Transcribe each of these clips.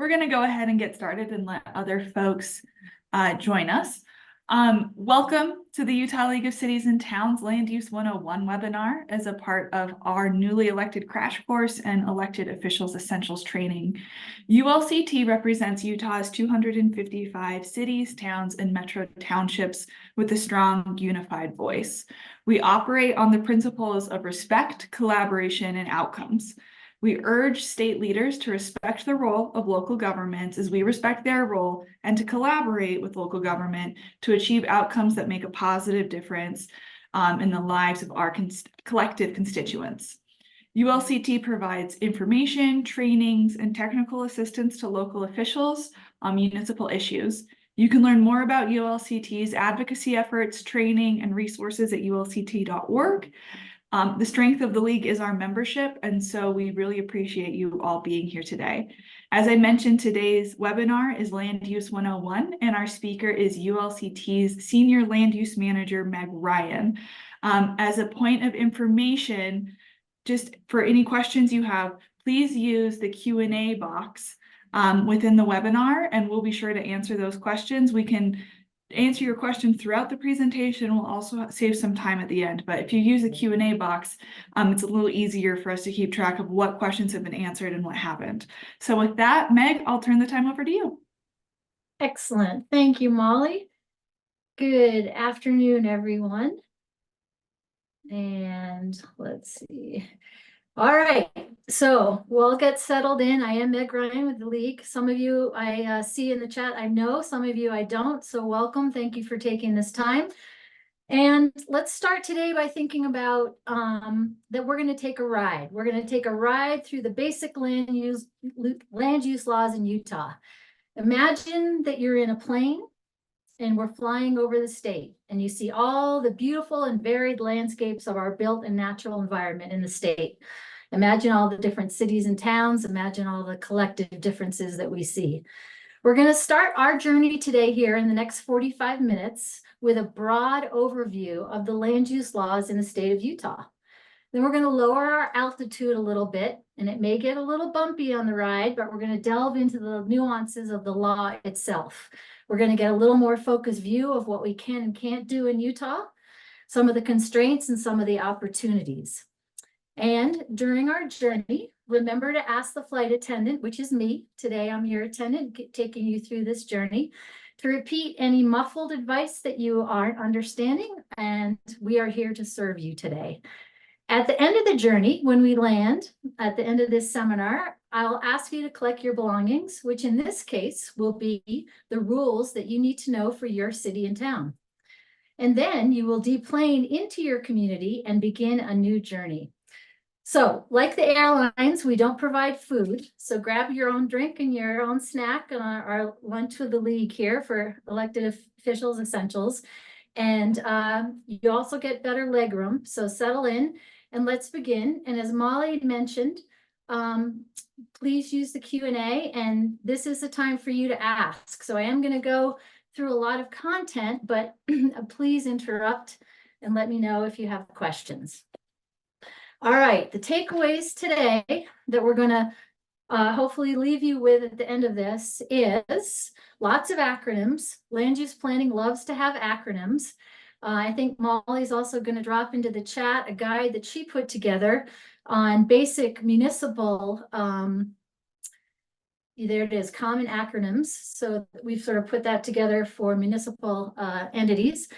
we're going to go ahead and get started and let other folks join us. Welcome to the Utah League of Cities and Towns Land Use 101 webinar as a part of our newly elected crash course and elected officials essentials training. ULCT represents Utah's 255 cities, towns, and metro townships with a strong unified voice. We operate on the principles of respect, collaboration, and outcomes. We urge state leaders to respect the role of local governments as we respect their role, and to collaborate with local government to achieve outcomes that make a positive difference in the lives of our collective constituents. ULCT provides information, trainings, and technical assistance to local officials on municipal issues. You can learn more about ULCT's advocacy efforts, training, and resources at ulct.org. The strength of the league is our membership, and so we really appreciate you all being here today. As I mentioned, today's webinar is Land Use 101, and our speaker is ULCT's Senior Land Use Manager, Meg Ryan. As a point of information, just for any questions you have, please use the Q&A box within the webinar, and we'll be sure to answer those questions. We can answer your question throughout the presentation. We'll also save some time at the end, but if you use the Q&A box, it's a little easier for us to keep track of what questions have been answered and what haven't. So with that, Meg, I'll turn the time over to you. Excellent. Thank you, Molly. Good afternoon, everyone. And let's see. All right, so we'll get settled in. I am Meg Ryan with the League. Some of you I see in the chat, I know, some of you I don't, so welcome. Thank you for taking this time. And let's start today by thinking about that we're going to take a ride. We're going to take a ride through the basic land use laws in Utah. Imagine that you're in a plane and we're flying over the state, and you see all the beautiful and varied landscapes of our built and natural environment in the state. Imagine all the different cities and towns. Imagine all the collective differences that we see. We're going to start our journey today here in the next 45 minutes with a broad overview of the land use laws in the state of Utah. Then we're going to lower our altitude a little bit, and it may get a little bumpy on the ride, but we're going to delve into the nuances of the law itself. We're going to get a little more focused view of what we can and can't do in Utah, some of the constraints and some of the opportunities. And during our journey, remember to ask the flight attendant, which is me. Today, I'm your attendant taking you through this journey, to repeat any muffled advice that you aren't understanding, and we are here to serve you today. At the end of the journey, when we land, at the end of this seminar, I'll ask you to collect your belongings, which in this case will be the rules that you need to know for your city and town. And then you will deplane into your community and begin a new journey. So, like the airlines, we don't provide food. So grab your own drink and your own snack on our lunch with the league here for elected officials essentials. And you also get better legroom. So settle in. And let's begin. And as Molly mentioned, please use the Q&A, and this is the time for you to ask. So I am going to go through a lot of content, but please interrupt and let me know if you have questions. All right, the takeaways today that we're going to hopefully leave you with at the end of this is lots of acronyms. Land use planning loves to have acronyms. I think Molly's also going to drop into the chat a guide that she put together on basic municipal, there it is, common acronyms. So we've sort of put that together for municipal entities.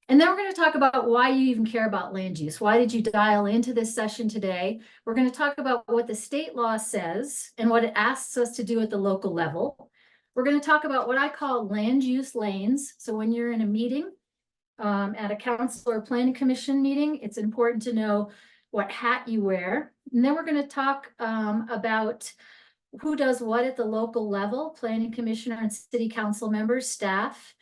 And then we're going to talk about why you even care about land use. Why did you dial into this session today? We're going to talk about what the state law says and what it asks us to do at the local level. We're going to talk about what I call land use lanes. So when you're in a meeting, at a council or planning commission meeting, it's important to know what hat you wear. And then we're going to talk about who does what at the local level, planning commissioner and city council members, staff.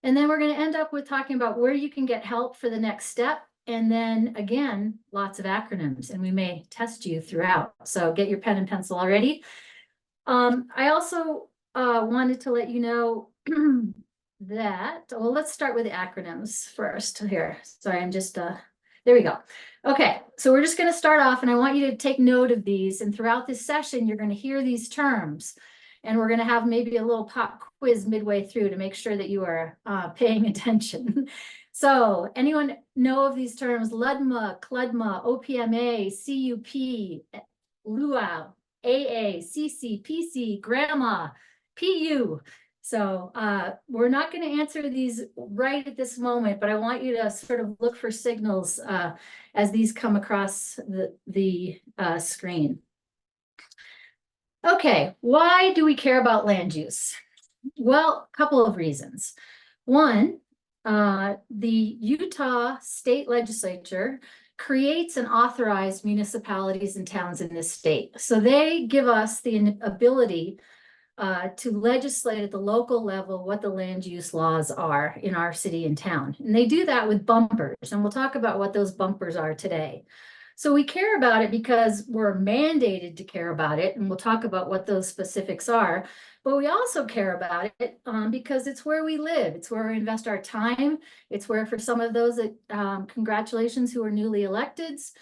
And then we're going to end up with talking about where you can get help for the next step. And then again, lots of acronyms, and we may test you throughout. So get your pen and pencil already. I also wanted to let you know that, well, let's start with the acronyms first here. Sorry, I'm just, there we go. Okay, so we're just going to start off, and I want you to take note of these. And throughout this session, you're going to hear these terms. And we're gonna have maybe a little pop quiz midway through to make sure that you are paying attention. So anyone know of these terms? LUDMA, CLUDMA, OPMA, CUP, luau, AA, CC, PC, grandma, PU. So we're not going to answer these right at this moment, but I want you to sort of look for signals as these come across the screen. Okay, why do we care about land use? Well, a couple of reasons. One, the Utah State Legislature creates and authorizes municipalities and towns in this state. So they give us the ability to legislate at the local level what the land use laws are in our city and town. And they do that with bumpers, and we'll talk about what those bumpers are today. So we care about it because we're mandated to care about it, and we'll talk about what those specifics are. But we also care about it because it's where we live. It's where we invest our time. It's where, for some of those that, congratulations, who are newly electeds,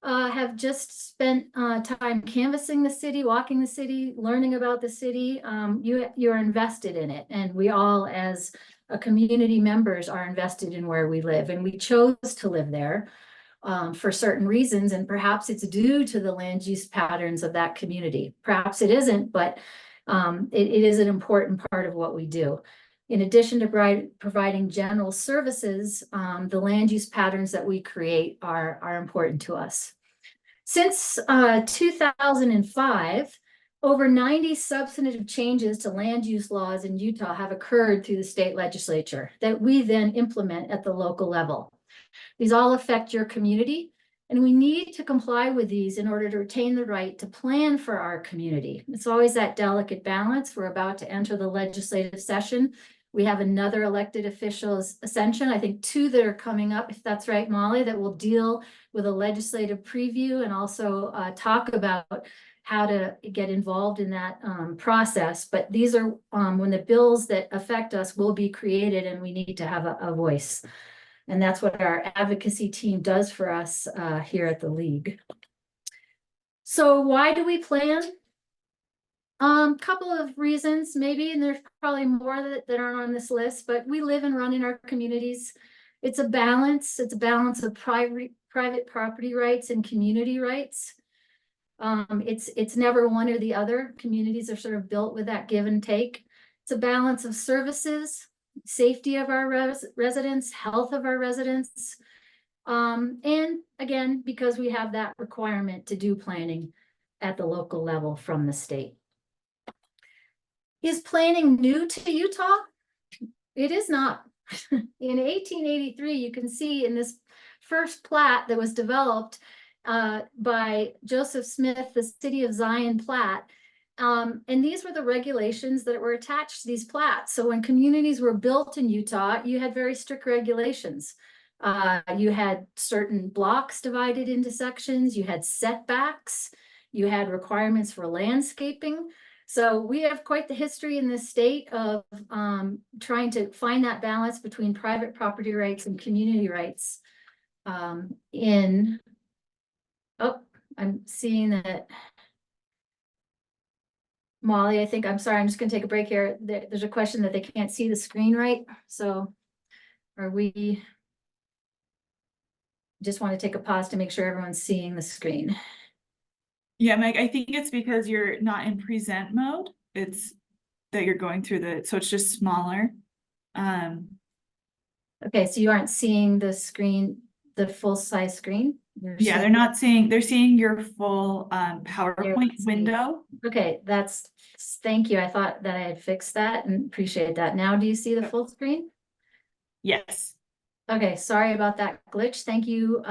have just spent time canvassing the city, walking the city, learning about the city. You're invested in it, and we all, as a community members, are invested in where we live, and we chose to live there for certain reasons, and perhaps it's due to the land use patterns of that community. Perhaps it isn't, but it is an important part of what we do. In addition to providing general services, the land use patterns that we create are important to us. Since 2005, over 90 substantive changes to land use laws in Utah have occurred through the state legislature that we then implement at the local level. These all affect your community, and we need to comply with these in order to retain the right to plan for our community. It's always that delicate balance. We're about to enter the legislative session. We have another elected official's ascension, I think 2 that are coming up, if that's right, Molly, that will deal with a legislative preview and also talk about how to get involved in that process. But these are when the bills that affect us will be created, and we need to have a voice. And that's what our advocacy team does for us here at the League. So why do we plan? Couple of reasons maybe, and there's probably more that aren't on this list, but we live and run in our communities. It's a balance. It's a balance of private property rights and community rights. It's never one or the other. Communities are sort of built with that give and take. It's a balance of services, safety of our residents, health of our residents. And again, because we have that requirement to do planning at the local level from the state. Is planning new to Utah? It is not. In 1883, you can see in this first plat that was developed by Joseph Smith, the City of Zion plat. And these were the regulations that were attached to these plats. So when communities were built in Utah, you had very strict regulations. You had certain blocks divided into sections, you had setbacks, you had requirements for landscaping. So we have quite the history in this state of trying to find that balance between private property rights and community rights. I'm seeing that Molly, I'm sorry, I'm just gonna take a break here. There's a question that they can't see the screen right. So are we just want to take a pause to make sure everyone's seeing the screen. Yeah, Meg, I think it's because you're not in present mode. It's that you're going through so it's just smaller. Okay, so you aren't seeing the screen, the full size screen? Yeah, they're seeing your full PowerPoint window. Okay, thank you. I thought that I had fixed that and appreciate that. Now, do you see the full screen? Yes. Okay, sorry about that glitch. Thank you,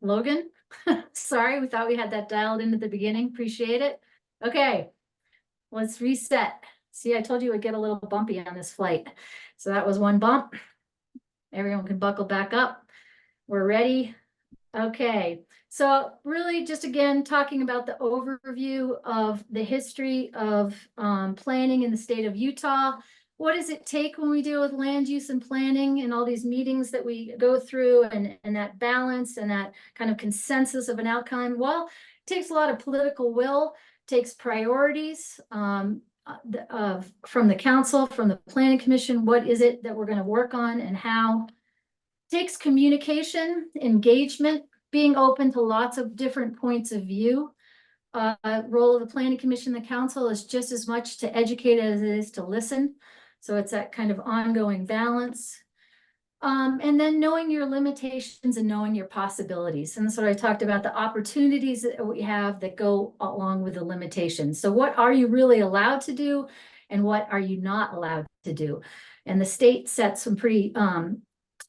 Logan. Sorry, we thought we had that dialed in at the beginning. Appreciate it. Okay, let's reset. See, I told you it would get a little bumpy on this flight. So that was one bump. Everyone can buckle back up. We're ready. Okay, so really just again talking about the overview of the history of planning in the state of Utah. What does it take when we deal with land use and planning and all these meetings that we go through and that balance and that kind of consensus of an outcome? Well, it takes a lot of political will, takes priorities. from the council, from the planning commission, what is it that we're going to work on and how. Takes communication, engagement, being open to lots of different points of view. Role of the planning commission, the council is just as much to educate as it is to listen. So it's that kind of ongoing balance. And then knowing your limitations and knowing your possibilities. And that's what I talked about, the opportunities that we have that go along with the limitations. So what are you really allowed to do and what are you not allowed to do? And the state sets some pretty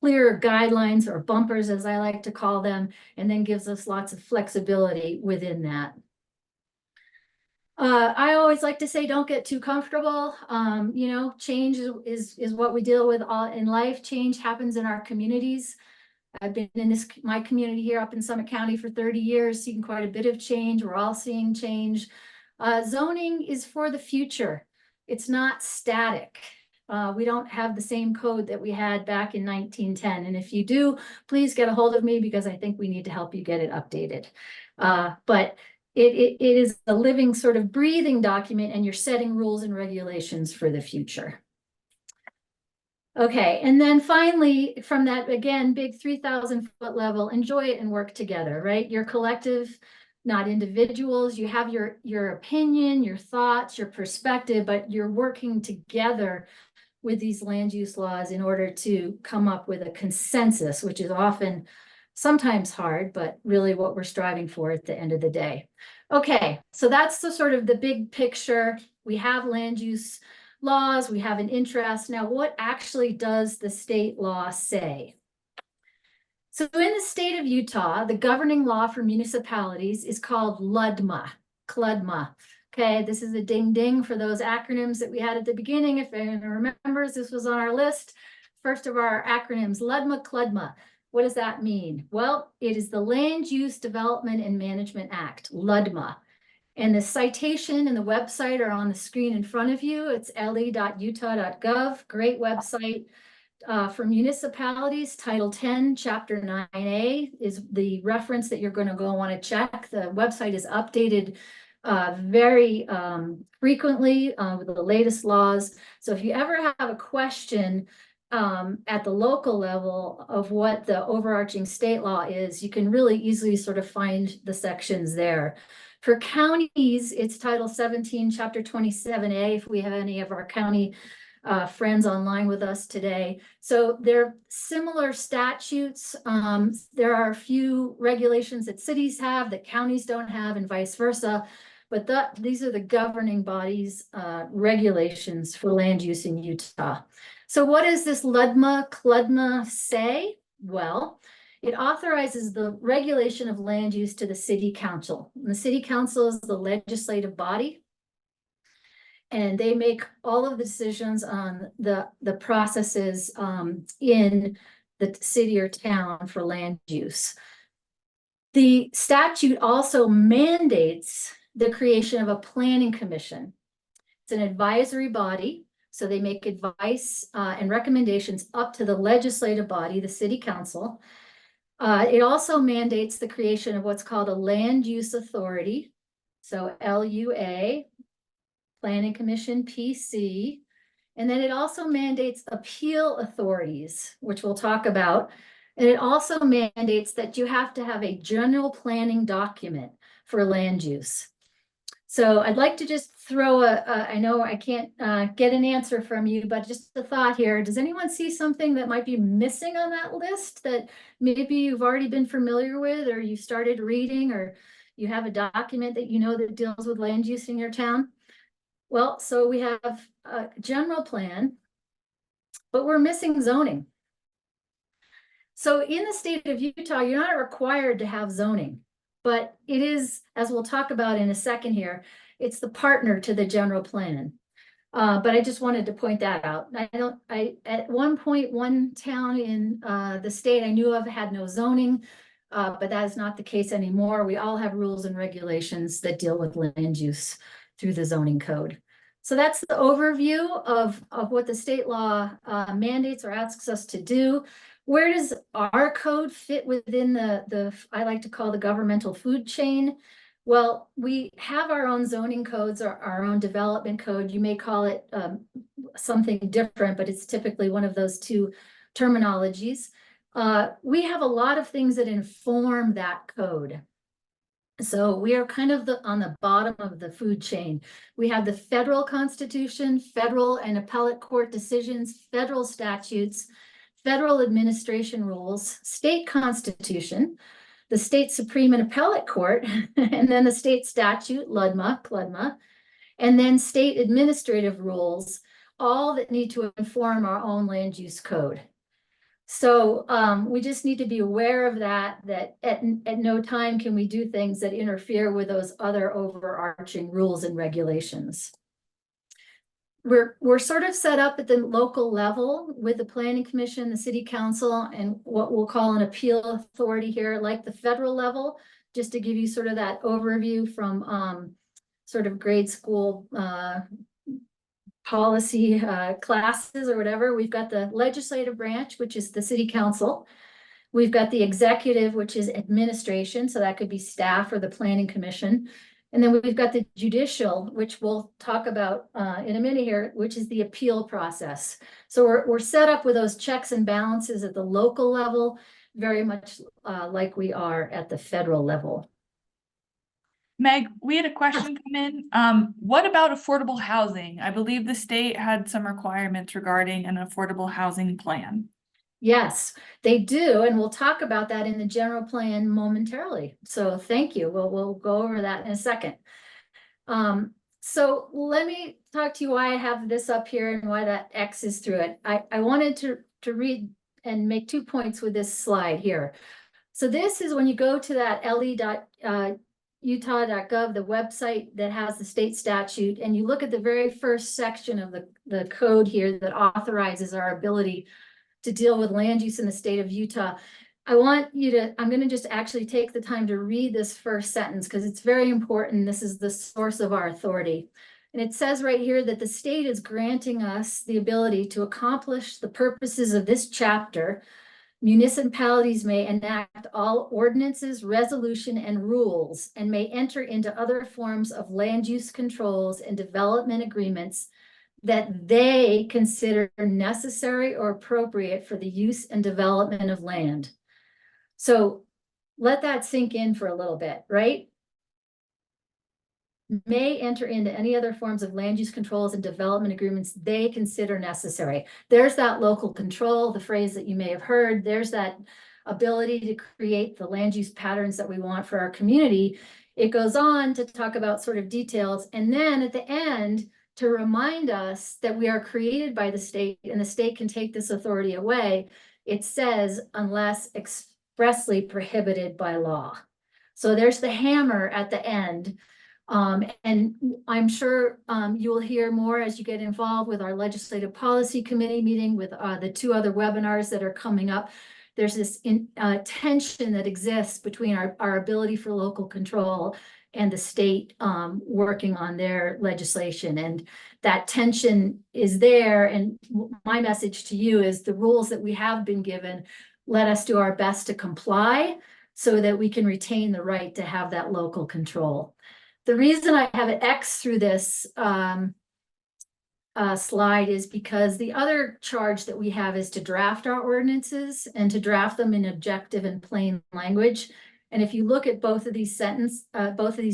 clear guidelines or bumpers, as I like to call them, and then gives us lots of flexibility within that. I always like to say, don't get too comfortable. You know, change is what we deal with all in life. Change happens in our communities. I've been in my community here up in Summit County for 30 years, seen quite a bit of change. We're all seeing change. Zoning is for the future. It's not static. We don't have the same code that we had back in 1910. And if you do, please get a hold of me because I think we need to help you get it updated. But it is a living sort of breathing document and you're setting rules and regulations for the future. Okay, and then finally, from that, again, big 3,000 foot level, enjoy it and work together, right? You're collective, not individuals. You have your opinion, your thoughts, your perspective, but you're working together with these land use laws in order to come up with a consensus, which is often sometimes hard, but really what we're striving for at the end of the day. Okay, so that's the sort of the big picture. We have land use laws, we have an interest. Now, what actually does the state law say? So in the state of Utah, the governing law for municipalities is called LUDMA, CLUDMA. Okay, this is a ding ding for those acronyms that we had at the beginning. If anyone remembers, this was on our list. First of our acronyms, LUDMA, CLUDMA. What does that mean? Well, it is the Land Use Development and Management Act, LUDMA. And the citation and the website are on the screen in front of you. It's le.utah.gov, great website. For municipalities, Title 10, Chapter 9A is the reference that you're going to go want to check. The website is updated very frequently with the latest laws. So if you ever have a question at the local level of what the overarching state law is, you can really easily sort of find the sections there. For counties, it's Title 17, Chapter 27A, if we have any of our county friends online with us today. So they're similar statutes. There are a few regulations that cities have that counties don't have and vice versa. But these are the governing bodies regulations for land use in Utah. So what does this LUDMA, CLUDMA say? Well, it authorizes the regulation of land use to the city council. And the city council is the legislative body. And they make all of the decisions on the processes in the city or town for land use. The statute also mandates the creation of a planning commission. It's an advisory body, so they make advice and recommendations up to the legislative body, the city council. It also mandates the creation of what's called a land use authority, so LUA, Planning Commission, PC. And then it also mandates appeal authorities, which we'll talk about. And it also mandates that you have to have a general planning document for land use. So I'd like to just throw I know I can't get an answer from you, but just a thought here. Does anyone see something that might be missing on that list that maybe you've already been familiar with, or you started reading, or you have a document that you know that deals with land use in your town? Well, so we have a general plan, but we're missing zoning. So in the state of Utah, you're not required to have zoning, but it is, as we'll talk about in a second here, it's the partner to the general plan. But I just wanted to point that out. At one point, one town in the state I knew of had no zoning, but that is not the case anymore. We all have rules and regulations that deal with land use through the zoning code. So that's the overview of what the state law mandates or asks us to do. Where does our code fit within the I like to call the governmental food chain? Well, we have our own zoning codes or our own development code. You may call it something different, but it's typically one of those two terminologies. We have a lot of things that inform that code. So we are kind of on the bottom of the food chain. We have the federal constitution, federal and appellate court decisions, federal statutes, federal administration rules, state constitution, the state Supreme and Appellate Court, and then the state statute, LUDMA, CLUDMA, and then state administrative rules, all that need to inform our own land use code. So we just need to be aware of that at no time can we do things that interfere with those other overarching rules and regulations. We're sort of set up at the local level with the planning commission, the city council, and what we'll call an appeal authority here, like the federal level, just to give you sort of that overview from sort of grade school policy classes or whatever. We've got the legislative branch, which is the city council. We've got the executive, which is administration, so that could be staff or the planning commission. And then we've got the judicial, which we'll talk about in a minute here, which is the appeal process. So we're set up with those checks and balances at the local level, very much like we are at the federal level. Meg, we had a question come in. What about affordable housing? I believe the state had some requirements regarding an affordable housing plan. Yes, they do, and we'll talk about that in the general plan momentarily. So thank you. We'll go over that in a second. So let me talk to you why I have this up here and why that X is through it. I wanted to read and make 2 points with this slide here. So this is when you go to that le.utah.gov, the website that has the state statute, and you look at the very first section of the code here that authorizes our ability to deal with land use in the state of Utah. I'm going to just actually take the time to read this first sentence because it's very important. This is the source of our authority. And it says right here that the state is granting us the ability to accomplish the purposes of this chapter. Municipalities may enact all ordinances, resolution, and rules, and may enter into other forms of land use controls and development agreements that they consider necessary or appropriate for the use and development of land. So let that sink in for a little bit, right? May enter into any other forms of land use controls and development agreements they consider necessary. There's that local control, the phrase that you may have heard. There's that ability to create the land use patterns that we want for our community. It goes on to talk about sort of details. And then at the end, to remind us that we are created by the state and the state can take this authority away, it says unless expressly prohibited by law. So there's the hammer at the end. And I'm sure you will hear more as you get involved with our legislative policy committee meeting with the 2 other webinars that are coming up. There's this tension that exists between our ability for local control and the state working on their legislation. And that tension is there. And my message to you is the rules that we have been given, let us do our best to comply so that we can retain the right to have that local control. The reason I have an X through this slide is because the other charge that we have is to draft our ordinances and to draft them in objective and plain language. And if you look at both of these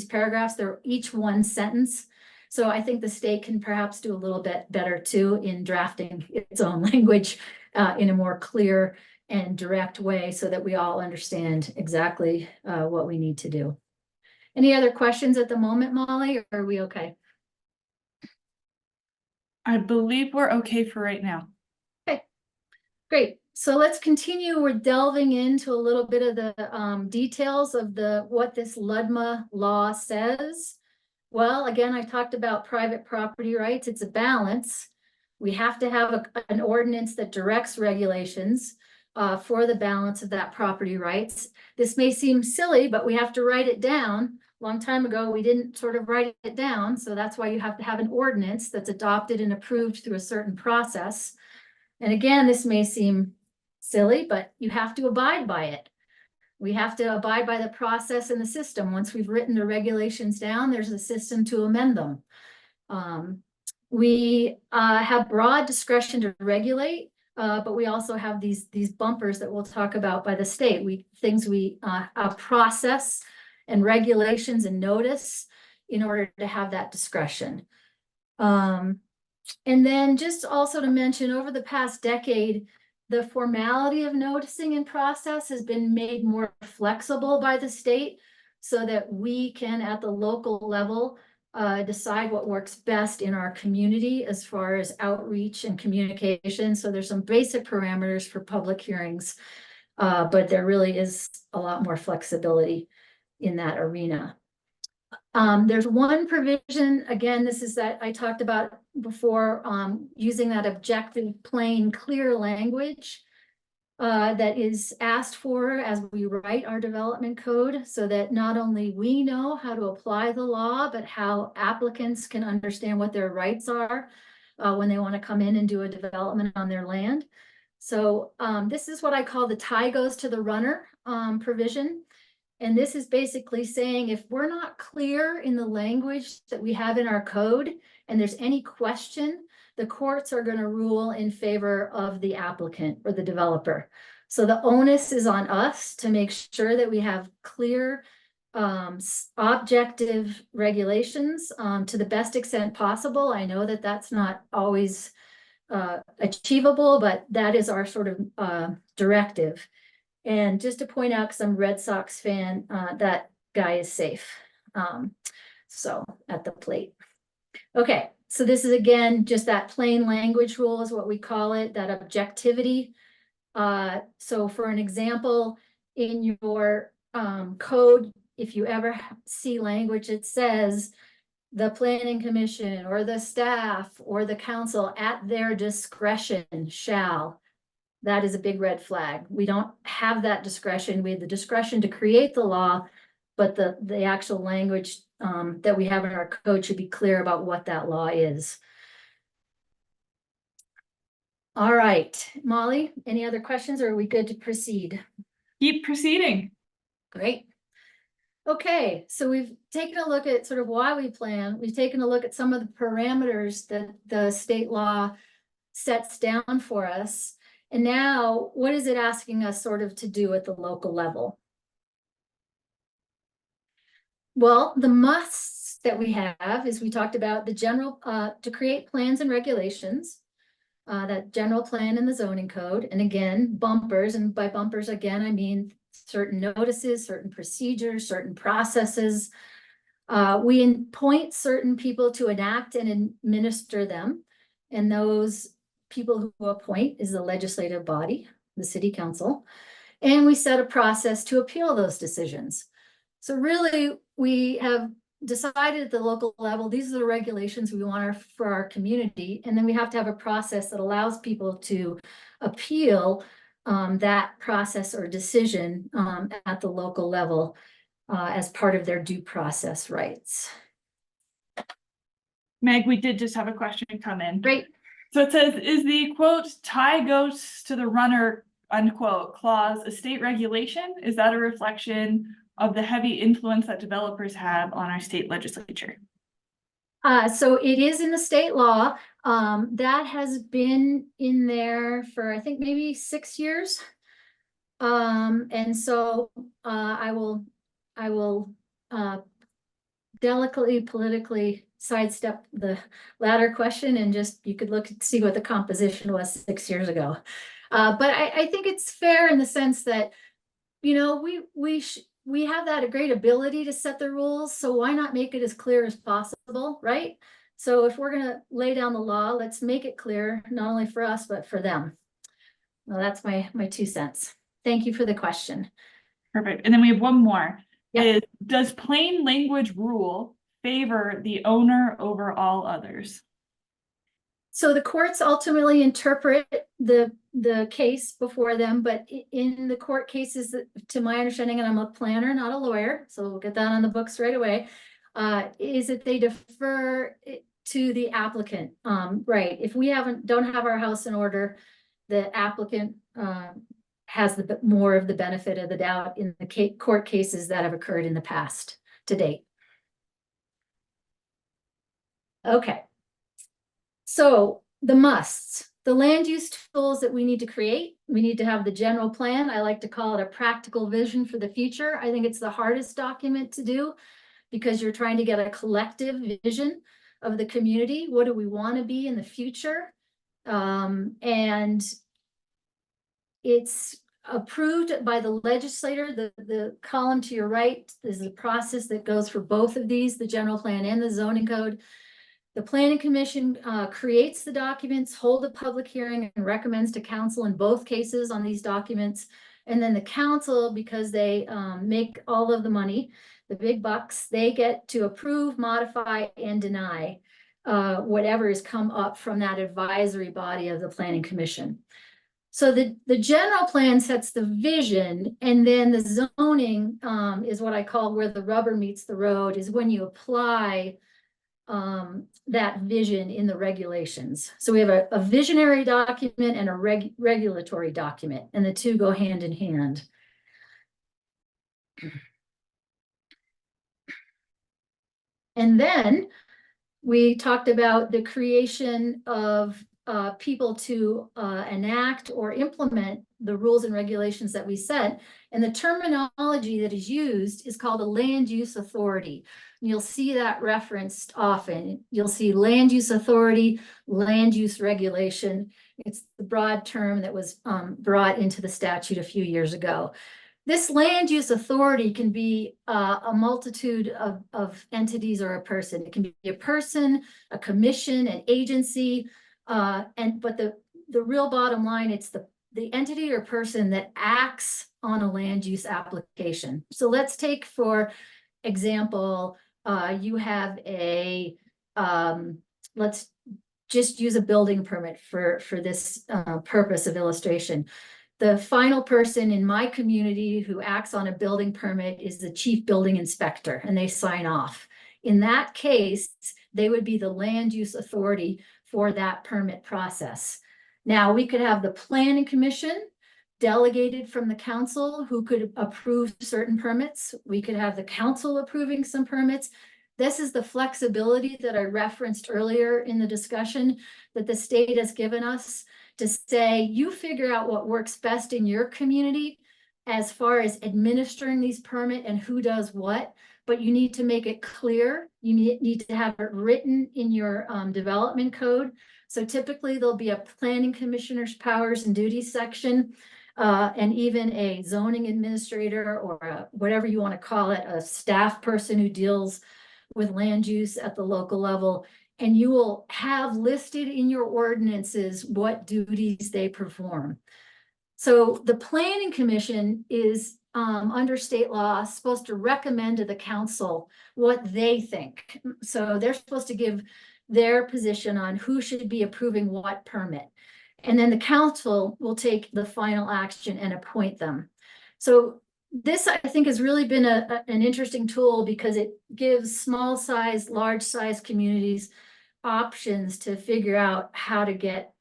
paragraphs, they're each one sentence. So I think the state can perhaps do a little bit better too in drafting its own language in a more clear and direct way so that we all understand exactly what we need to do. Any other questions at the moment, Molly, or are we okay? I believe we're okay for right now. Okay, great. So let's continue. We're delving into a little bit of the details of what this LUDMA law says. Well, again, I talked about private property rights. It's a balance. We have to have an ordinance that directs regulations for the balance of that property rights. This may seem silly, but we have to write it down. A long time ago, we didn't sort of write it down. So that's why you have to have an ordinance that's adopted and approved through a certain process. And again, this may seem silly, but you have to abide by it. We have to abide by the process and the system. Once we've written the regulations down, there's a system to amend them. We have broad discretion to regulate, but we also have these bumpers that we'll talk about by the state. Things we process and regulations and notice in order to have that discretion. And then just also to mention, over the past decade, the formality of noticing and process has been made more flexible by the state so that we can, at the local level, decide what works best in our community as far as outreach and communication. So there's some basic parameters for public hearings, but there really is a lot more flexibility in that arena. There's one provision, again, this is that I talked about before, using that objective, plain, clear language that is asked for as we write our development code, so that not only we know how to apply the law, but how applicants can understand what their rights are when they want to come in and do a development on their land. So this is what I call the tie goes to the runner provision. And this is basically saying, if we're not clear in the language that we have in our code and there's any question, the courts are going to rule in favor of the applicant or the developer. So the onus is on us to make sure that we have clear, objective regulations to the best extent possible. I know that that's not always achievable, but that is our sort of directive. And just to point out, because I'm a Red Sox fan, that guy is safe. So at the plate. Okay, so this is again, just that plain language rule is what we call it, that objectivity. So for an example, in your code, if you ever see language, it says the planning commission or the staff or the council at their discretion shall. That is a big red flag. We don't have that discretion. We have the discretion to create the law, but the actual language that we have in our code should be clear about what that law is. All right, Molly, any other questions, or are we good to proceed? Keep proceeding. Great. Okay, so we've taken a look at sort of why we plan. We've taken a look at some of the parameters that the state law sets down for us. And now, what is it asking us sort of to do at the local level? Well, the musts that we have is we talked about the general, to create plans and regulations, that general plan in the zoning code. And again, bumpers, and by bumpers, again, I mean certain notices, certain procedures, certain processes. We appoint certain people to enact and administer them. And those people who appoint is the legislative body, the city council, and we set a process to appeal those decisions. So really, we have decided at the local level, these are the regulations we want for our community, and then we have to have a process that allows people to appeal that process or decision at the local level as part of their due process rights. Meg, we did just have a question come in. Great. So it says, is the quote, tie goes to the runner, unquote, clause a state regulation? Is that a reflection of the heavy influence that developers have on our state legislature? So it is in the state law. That has been in there for, I think, maybe 6 years. And so I will delicately, politically sidestep the latter question and just, you could look and see what the composition was 6 years ago. But I think it's fair in the sense that, you know, we have that great ability to set the rules, so why not make it as clear as possible, right? So if we're gonna lay down the law, let's make it clear, not only for us, but for them. Well, that's my 2 cents. Thank you for the question. Perfect. And then we have one more. Yep. Does plain language rule favor the owner over all others? So the courts ultimately interpret the case before them, but in the court cases, to my understanding, and I'm a planner, not a lawyer, so we'll get that on the books right away, is that they defer to the applicant. Right. If we don't have our house in order, the applicant has more of the benefit of the doubt in the court cases that have occurred in the past to date. Okay. So the musts, the land use tools that we need to create, we need to have the general plan. I like to call it a practical vision for the future. I think it's the hardest document to do because you're trying to get a collective vision of the community. What do we want to be in the future? And it's approved by the legislator. The column to your right is the process that goes for both of these, the general plan and the zoning code. The planning commission creates the documents, hold a public hearing, and recommends to council in both cases on these documents. And then the council, because they make all of the money, the big bucks, they get to approve, modify, and deny whatever has come up from that advisory body of the planning commission. So the general plan sets the vision, and then the zoning is what I call where the rubber meets the road, is when you apply that vision in the regulations. So we have a visionary document and a regulatory document, and the two go hand in hand. And then we talked about the creation of people to enact or implement the rules and regulations that we set. And the terminology that is used is called a land use authority. You'll see that referenced often. You'll see land use authority, land use regulation. It's the broad term that was brought into the statute a few years ago. This land use authority can be a multitude of entities or a person. It can be a person, a commission, an agency, but the real bottom line, it's the entity or person that acts on a land use application. So let's take, for example, you have let's just use a building permit for this purpose of illustration. The final person in my community who acts on a building permit is the chief building inspector, and they sign off. In that case, they would be the land use authority for that permit process. Now, we could have the planning commission delegated from the council who could approve certain permits. We could have the council approving some permits. This is the flexibility that I referenced earlier in the discussion that the state has given us to say, you figure out what works best in your community as far as administering these permits and who does what, but you need to make it clear. You need to have it written in your development code. So typically there'll be a planning commissioner's powers and duties section, and even a zoning administrator or whatever you want to call it, a staff person who deals with land use at the local level. And you will have listed in your ordinances what duties they perform. So the planning commission is under state law supposed to recommend to the council what they think. So they're supposed to give their position on who should be approving what permit. And then the council will take the final action and appoint them. So this, I think, has really been an interesting tool because it gives small size, large size communities options to figure out how to get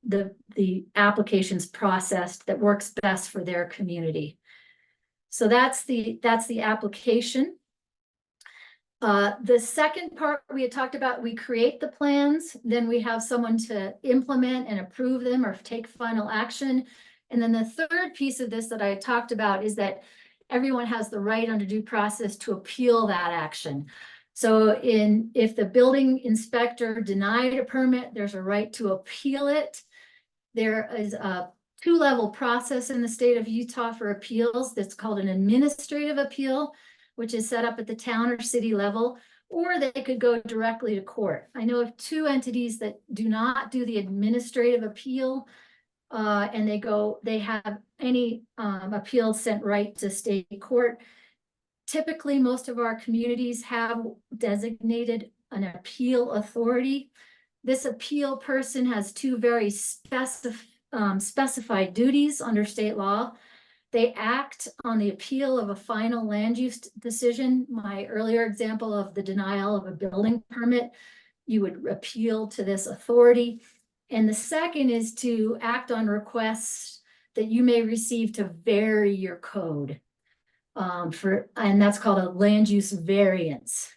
the applications processed that works best for their community. So that's the application. The second part we had talked about, we create the plans, then we have someone to implement and approve them or take final action. And then the third piece of this that I talked about is that everyone has the right under due process to appeal that action. So if the building inspector denied a permit, there's a right to appeal it. There is a two-level process in the state of Utah for appeals that's called an administrative appeal, which is set up at the town or city level, or they could go directly to court. I know of two entities that do not do the administrative appeal, and they have any appeal sent right to state court. Typically, most of our communities have designated an appeal authority. This appeal person has two very specified duties under state law. They act on the appeal of a final land use decision. My earlier example of the denial of a building permit, you would appeal to this authority. And the second is to act on requests that you may receive to vary your code. And that's called a land use variance.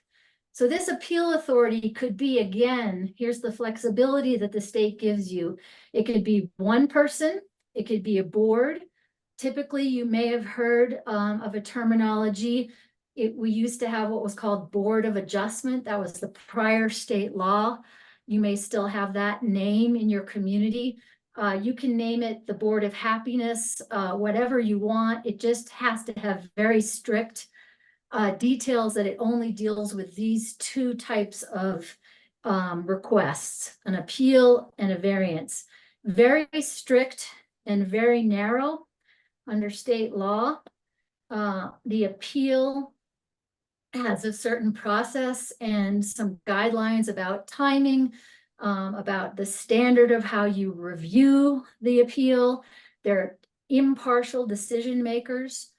So this appeal authority could be, again, here's the flexibility that the state gives you. It could be one person, it could be a board. Typically, you may have heard of a terminology. We used to have what was called Board of Adjustment. That was the prior state law. You may still have that name in your community. You can name it the Board of Happiness, whatever you want. It just has to have very strict details that it only deals with these two types of requests, an appeal and a variance. Very strict and very narrow under state law. The appeal has a certain process and some guidelines about timing, about the standard of how you review the appeal. They're impartial decision makers.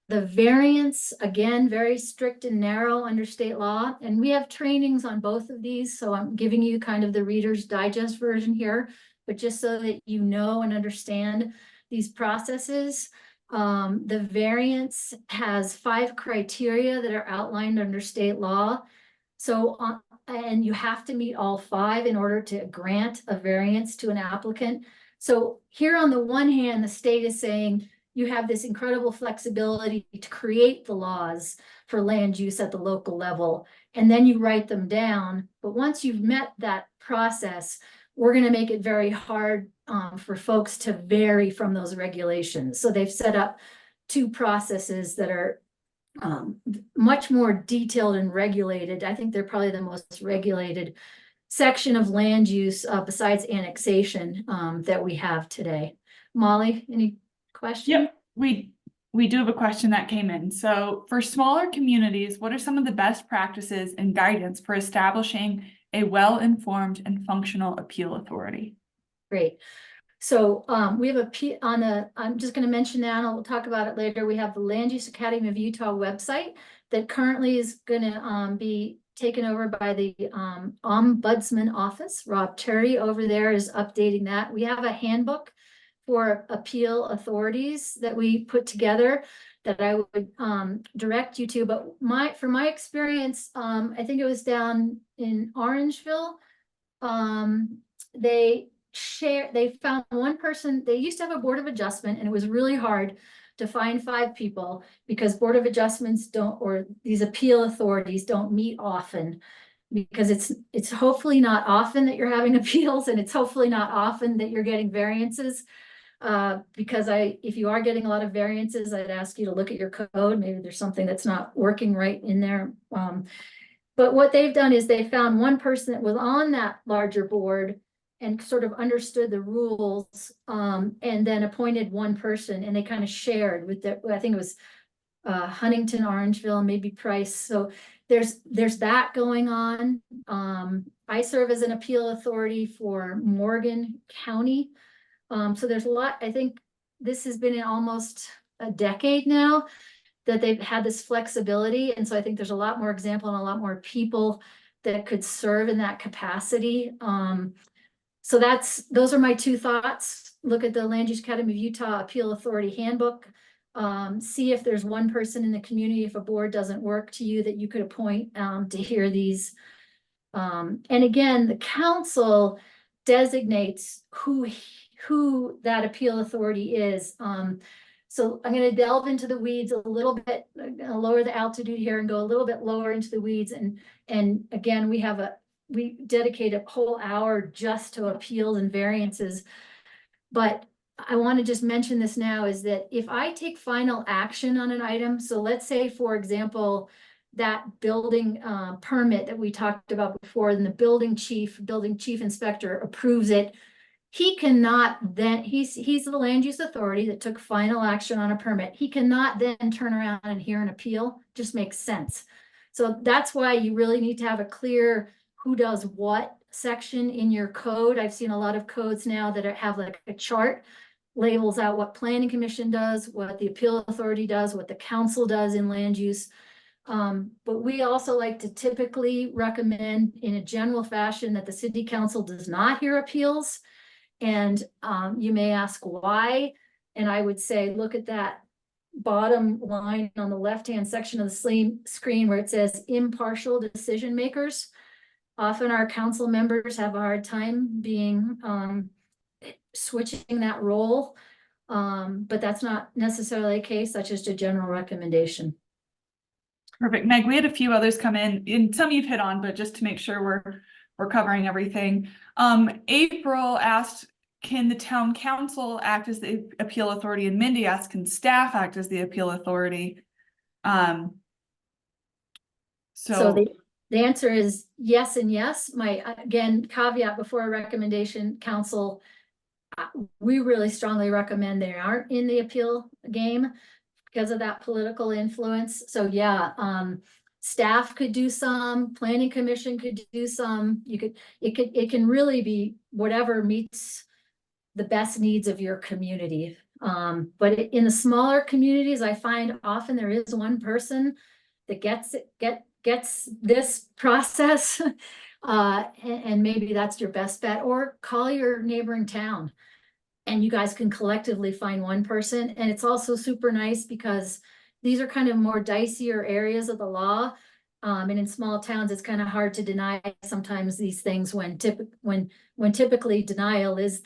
The variance, again, very strict and narrow under state law. And we have trainings on both of these. So I'm giving you kind of the Reader's Digest version here, but just so that you know and understand these processes. The variance has 5 criteria that are outlined under state law. So, and you have to meet all 5 in order to grant a variance to an applicant. So here on the one hand, the state is saying, you have this incredible flexibility to create the laws for land use at the local level, and then you write them down. But once you've met that process, we're going to make it very hard for folks to vary from those regulations. So they've set up 2 processes that are much more detailed and regulated. I think they're probably the most regulated section of land use besides annexation that we have today. Molly, any question? Yep, we do have a question that came in. So for smaller communities, what are some of the best practices and guidance for establishing a well-informed and functional appeal authority? Great. So we have I'm just going to mention that, and we'll talk about it later. We have the Land Use Academy of Utah website that currently is going to be taken over by the Ombudsman Office. Rob Terry over there is updating that. We have a handbook for appeal authorities that we put together that I would direct you to. But from my experience, I think it was down in Orangeville. They found one person. They used to have a Board of Adjustment, and it was really hard to find 5 people because Board of Adjustments or these appeal authorities don't meet often, because it's hopefully not often that you're having appeals, and it's hopefully not often that you're getting variances. Because if you are getting a lot of variances, I'd ask you to look at your code. Maybe there's something that's not working right in there. But what they've done is they found one person that was on that larger board and sort of understood the rules, and then appointed one person, and they kind of shared with I think it was Huntington, Orangeville, maybe Price. So there's that going on. I serve as an appeal authority for Morgan County. So there's a lot. I think this has been in almost a decade now that they've had this flexibility. And so I think there's a lot more example and a lot more people that could serve in that capacity. So those are my 2 thoughts. Look at the Land Use Academy of Utah Appeal Authority Handbook. See if there's one person in the community, if a board doesn't work to you, that you could appoint to hear these. And again, the council designates who that appeal authority is. So I'm going to delve into the weeds a little bit, lower the altitude here and go a little bit lower into the weeds. And again, we dedicate a whole hour just to appeals and variances. But I want to just mention this now, is that if I take final action on an item, so let's say, for example, that building permit that we talked about before, and the building chief inspector approves it, he cannot then, he's the land use authority that took final action on a permit. He cannot then turn around and hear an appeal. Just makes sense. So that's why you really need to have a clear who does what section in your code. I've seen a lot of codes now that have like a chart, labels out what planning commission does, what the appeal authority does, what the council does in land use. But we also like to typically recommend in a general fashion that the city council does not hear appeals. And you may ask why. And I would say, look at that bottom line on the left-hand section of the screen where it says impartial decision makers. Often our council members have a hard time being, switching that role. But that's not necessarily the case. That's just a general recommendation. Perfect. Meg, we had a few others come in, and some you've hit on, but just to make sure we're covering everything. April asked, can the town council act as the appeal authority? And Mindy asked, can staff act as the appeal authority? So the answer is yes and yes. My, again, caveat before recommendation, council, we really strongly recommend they aren't in the appeal game because of that political influence. So yeah, staff could do some, planning commission could do some, it can really be whatever meets the best needs of your community. But in the smaller communities, I find often there is one person that gets this process. And maybe that's your best bet, or call your neighboring town and you guys can collectively find one person. And it's also super nice because these are kind of more dicier areas of the law. And in small towns, it's kind of hard to deny sometimes these things when typically denial is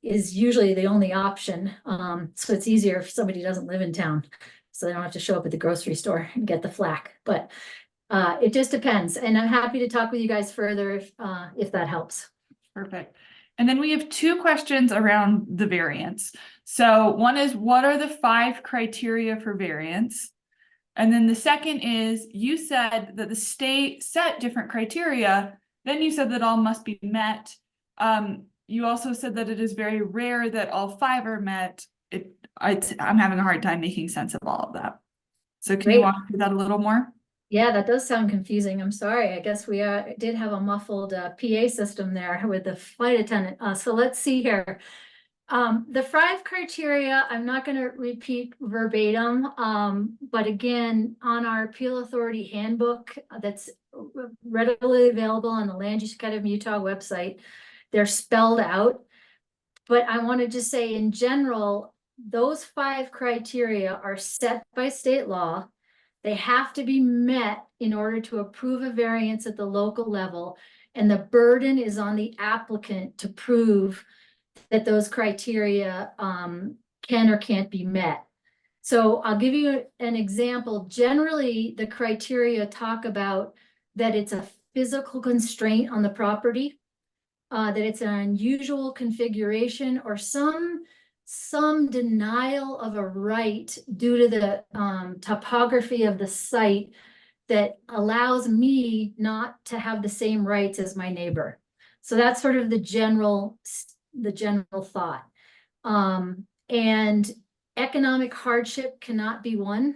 usually the only option. So it's easier if somebody doesn't live in town, so they don't have to show up at the grocery store and get the flack. But it just depends. And I'm happy to talk with you guys further if that helps. Perfect. And then we have two questions around the variance. So one is, what are the 5 criteria for variance? And then the second is, you said that the state set different criteria, then you said that all must be met. You also said that it is very rare that all 5 are met. I'm having a hard time making sense of all of that. So can you walk through that a little more? Yeah, that does sound confusing. I'm sorry. I guess we did have a muffled PA system there with the flight attendant. So let's see here. The 5 criteria, I'm not going to repeat verbatim, but again, on our Appeal Authority handbook that's readily available on the Land Use Academy of Utah website, they're spelled out. But I want to just say in general, those 5 criteria are set by state law. They have to be met in order to approve a variance at the local level, and the burden is on the applicant to prove that those criteria can or can't be met. So I'll give you an example. Generally, the criteria talk about that it's a physical constraint on the property, that it's an unusual configuration, or some denial of a right due to the topography of the site that allows me not to have the same rights as my neighbor. So that's sort of the general thought. And economic hardship cannot be one.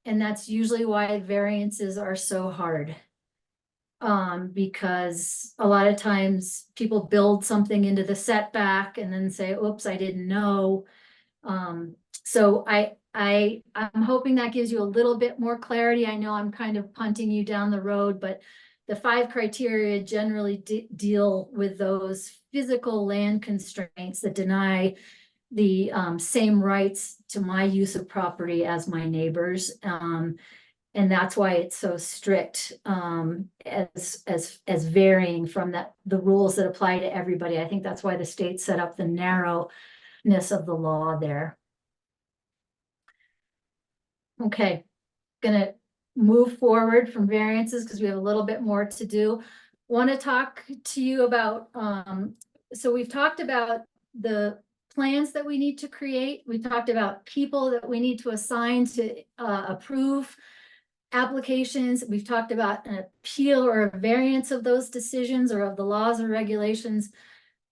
And that's usually why variances are so hard. Because a lot of times people build something into the setback and then say, oops, I didn't know. So I'm hoping that gives you a little bit more clarity. I know I'm kind of punting you down the road, but the 5 criteria generally deal with those physical land constraints that deny the same rights to my use of property as my neighbors. And that's why it's so strict, as varying from the rules that apply to everybody. I think that's why the state set up the narrowness of the law there. Okay, gonna move forward from variances because we have a little bit more to do. Want to talk to you about, so we've talked about the plans that we need to create. We've talked about people that we need to assign to approve applications. We've talked about an appeal or a variance of those decisions or of the laws or regulations.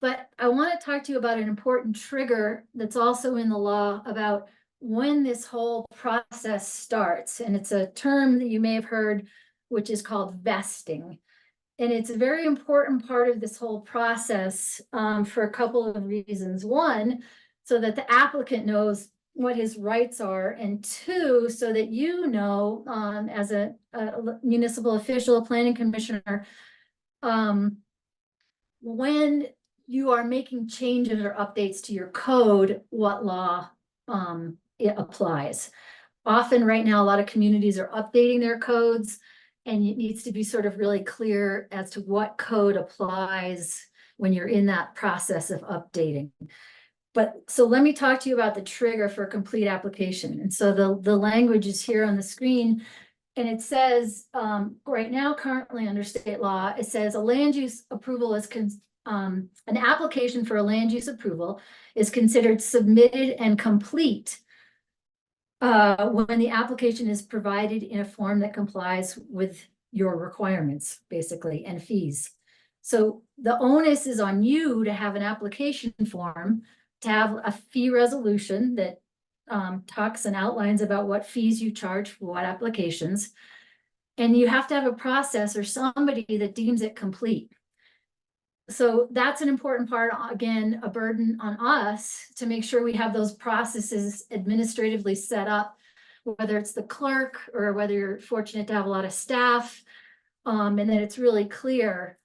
But I want to talk to you about an important trigger that's also in the law about when this whole process starts. And it's a term that you may have heard, which is called vesting. And it's a very important part of this whole process for a couple of reasons. One, so that the applicant knows what his rights are, and 2, so that you know, as a municipal official, a planning commissioner, when you are making changes or updates to your code, what law it applies. Often right now, a lot of communities are updating their codes, and it needs to be sort of really clear as to what code applies when you're in that process of updating. But so let me talk to you about the trigger for complete application. And so the language is here on the screen. And it says, right now, currently under state law, it says a land use approval is an application for a land use approval is considered submitted and complete when the application is provided in a form that complies with your requirements, basically, and fees. So the onus is on you to have an application form, to have a fee resolution that talks and outlines about what fees you charge for what applications. And you have to have a process or somebody that deems it complete. So that's an important part, again, a burden on us to make sure we have those processes administratively set up, whether it's the clerk or whether you're fortunate to have a lot of staff, and then it's really clear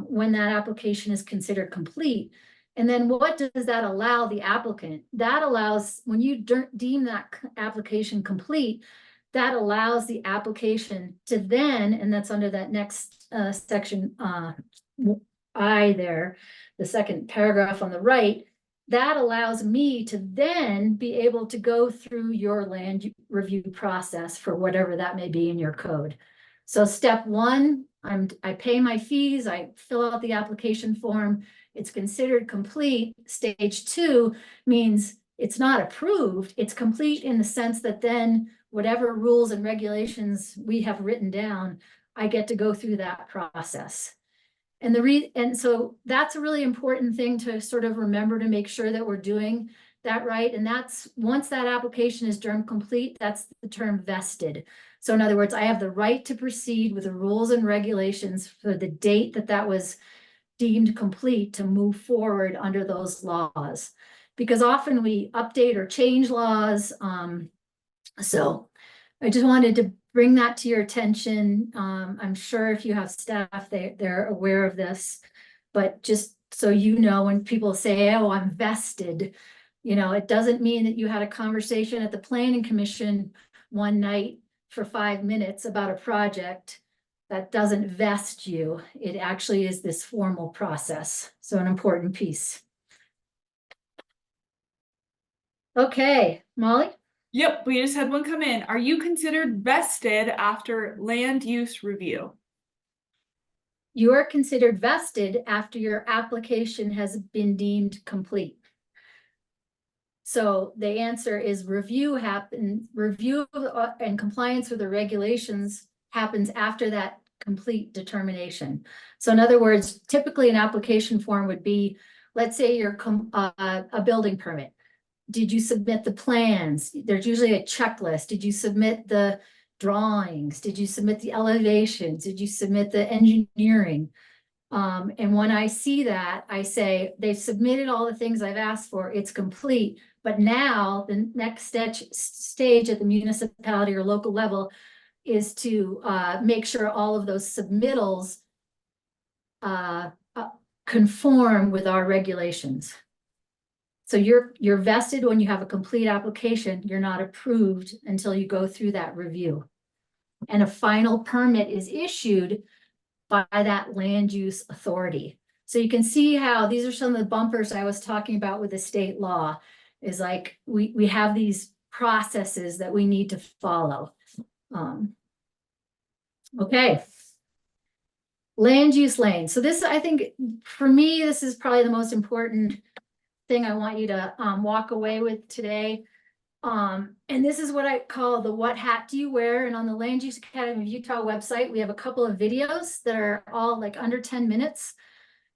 when that application is considered complete. And then what does that allow the applicant? That allows, when you deem that application complete, that allows the application to then, and that's under that next section I there, the second paragraph on the right, that allows me to then be able to go through your land review process for whatever that may be in your code. So step one, I pay my fees, I fill out the application form, it's considered complete. Stage two means it's not approved, it's complete in the sense that then whatever rules and regulations we have written down, I get to go through that process. And so that's a really important thing to sort of remember, to make sure that we're doing that right. And that's, once that application is term complete, that's the term vested. So in other words, I have the right to proceed with the rules and regulations for the date that that was deemed complete to move forward under those laws. Because often we update or change laws. So I just wanted to bring that to your attention. I'm sure if you have staff, they're aware of this, but just so you know, when people say, oh, I'm vested, it doesn't mean that you had a conversation at the planning commission one night for 5 minutes about a project. That doesn't vest you. It actually is this formal process. So an important piece. Okay, Molly? Yep, we just had one come in. Are you considered vested after land use review? You are considered vested after your application has been deemed complete. So the answer is review and compliance with the regulations happens after that complete determination. So in other words, typically an application form would be, let's say you're a building permit. Did you submit the plans? There's usually a checklist. Did you submit the drawings? Did you submit the elevations? Did you submit the engineering? And when I see that, I say, they've submitted all the things I've asked for, it's complete. But now the next stage at the municipality or local level is to make sure all of those submittals conform with our regulations. So you're vested when you have a complete application. You're not approved until you go through that review. And a final permit is issued by that land use authority. So you can see how these are some of the bumpers I was talking about with the state law, is like we have these processes that we need to follow. Okay. Land use lane. So this, I think, for me, this is probably the most important thing I want you to walk away with today. And this is what I call the what hat do you wear? And on the Land Use Academy of Utah website, we have a couple of videos that are all like under 10 minutes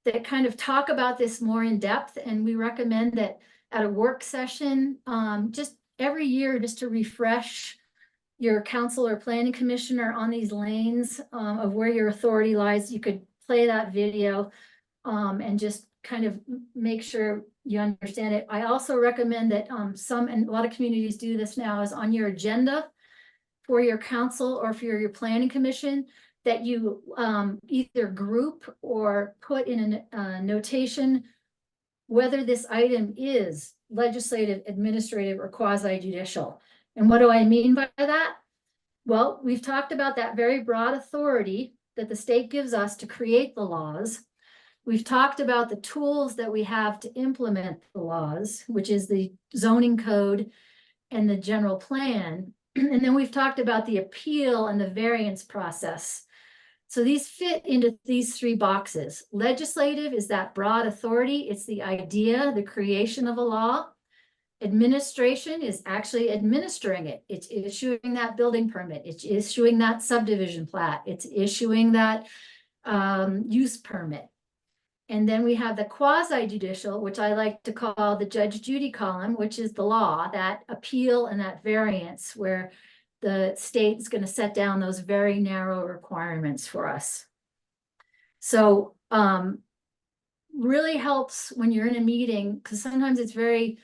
that kind of talk about this more in depth. And we recommend that at a work session, just every year, just to refresh your council or planning commissioner on these lanes of where your authority lies. You could play that video and just kind of make sure you understand it. I also recommend that and a lot of communities do this now, is on your agenda for your council or for your planning commission, that you either group or put in a notation whether this item is legislative, administrative, or quasi-judicial. And what do I mean by that? Well, we've talked about that very broad authority that the state gives us to create the laws. We've talked about the tools that we have to implement the laws, which is the zoning code and the general plan. And then we've talked about the appeal and the variance process. So these fit into these three boxes. Legislative is that broad authority. It's the idea, the creation of a law. Administration is actually administering it. It's issuing that building permit. It's issuing that subdivision plat. It's issuing that use permit. And then we have the quasi-judicial, which I like to call the Judge Judy column, which is the law, that appeal and that variance, where the state's going to set down those very narrow requirements for us. So really helps when you're in a meeting, because sometimes it's very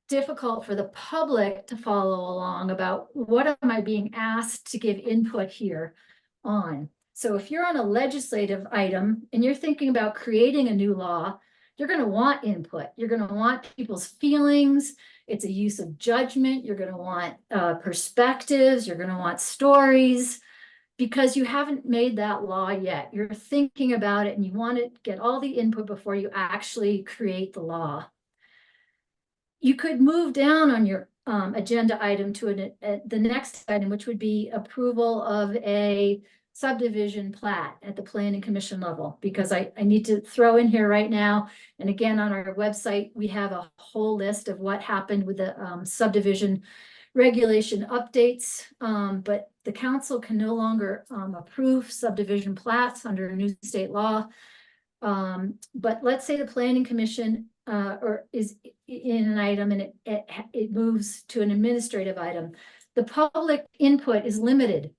difficult for the public to follow along about what am I being asked to give input here on. So if you're on a legislative item and you're thinking about creating a new law, you're going to want input. You're going to want people's feelings. It's a use of judgment. You're going to want perspectives. You're going to want stories, because you haven't made that law yet. You're thinking about it and you want to get all the input before you actually create the law. You could move down on your agenda item to the next item, which would be approval of a subdivision plat at the planning commission level, because I need to throw in here right now. And again, on our website, we have a whole list of what happened with the subdivision regulation updates. But the council can no longer approve subdivision plats under new state law. But let's say the planning commission or is in an item and it moves to an administrative item. The public input is limited.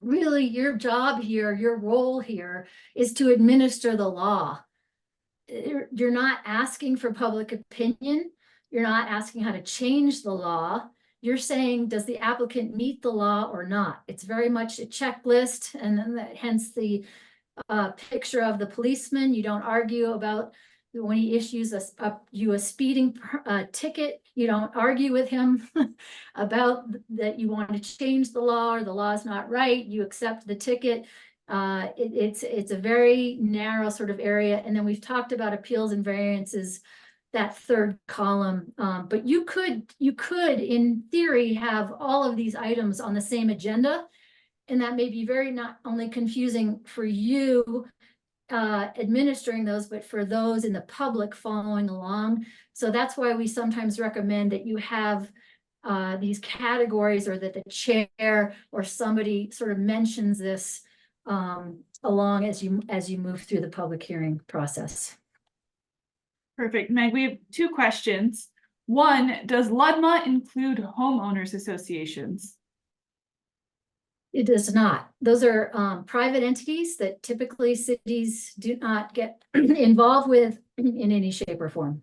Really, your job here, your role here is to administer the law. You're not asking for public opinion. You're not asking how to change the law. You're saying, does the applicant meet the law or not? It's very much a checklist, and then hence the picture of the policeman. You don't argue about when he issues you a speeding ticket. You don't argue with him about that you want to change the law or the law is not right. You accept the ticket. It's a very narrow sort of area. And then we've talked about appeals and variances, that third column. But you could, in theory, have all of these items on the same agenda. And that may be very not only confusing for you administering those, but for those in the public following along. So that's why we sometimes recommend that you have these categories, or that the chair or somebody sort of mentions this along as you move through the public hearing process. Perfect. Meg, we have two questions. One, does LUDMA include homeowners associations? It does not. Those are private entities that typically cities do not get involved with in any shape or form.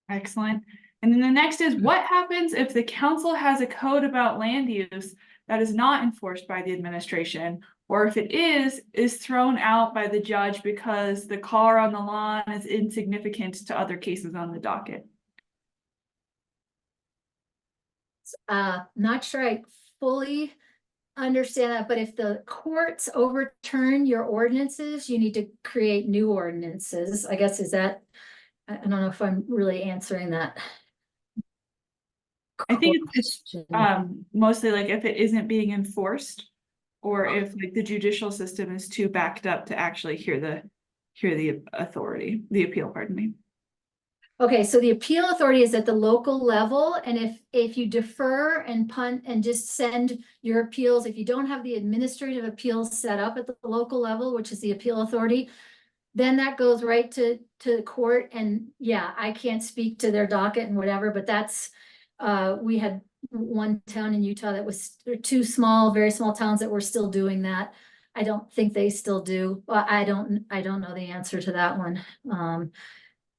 Excellent. And then the next is, what happens if the council has a code about land use that is not enforced by the administration, or if it is thrown out by the judge because the car on the lawn is insignificant to other cases on the docket? Not sure I fully understand that, but if the courts overturn your ordinances, you need to create new ordinances. I guess, is that, I don't know if I'm really answering that. I think it's mostly like if it isn't being enforced, or if like the judicial system is too backed up to actually hear the authority, the appeal, pardon me. Okay, so the appeal authority is at the local level, and if you defer and punt and just send your appeals, if you don't have the administrative appeals set up at the local level, which is the appeal authority, then that goes right to court. And yeah, I can't speak to their docket and whatever, but that's we had one town in Utah that was two very small towns that were still doing that. I don't think they still do. Well, I don't know the answer to that one.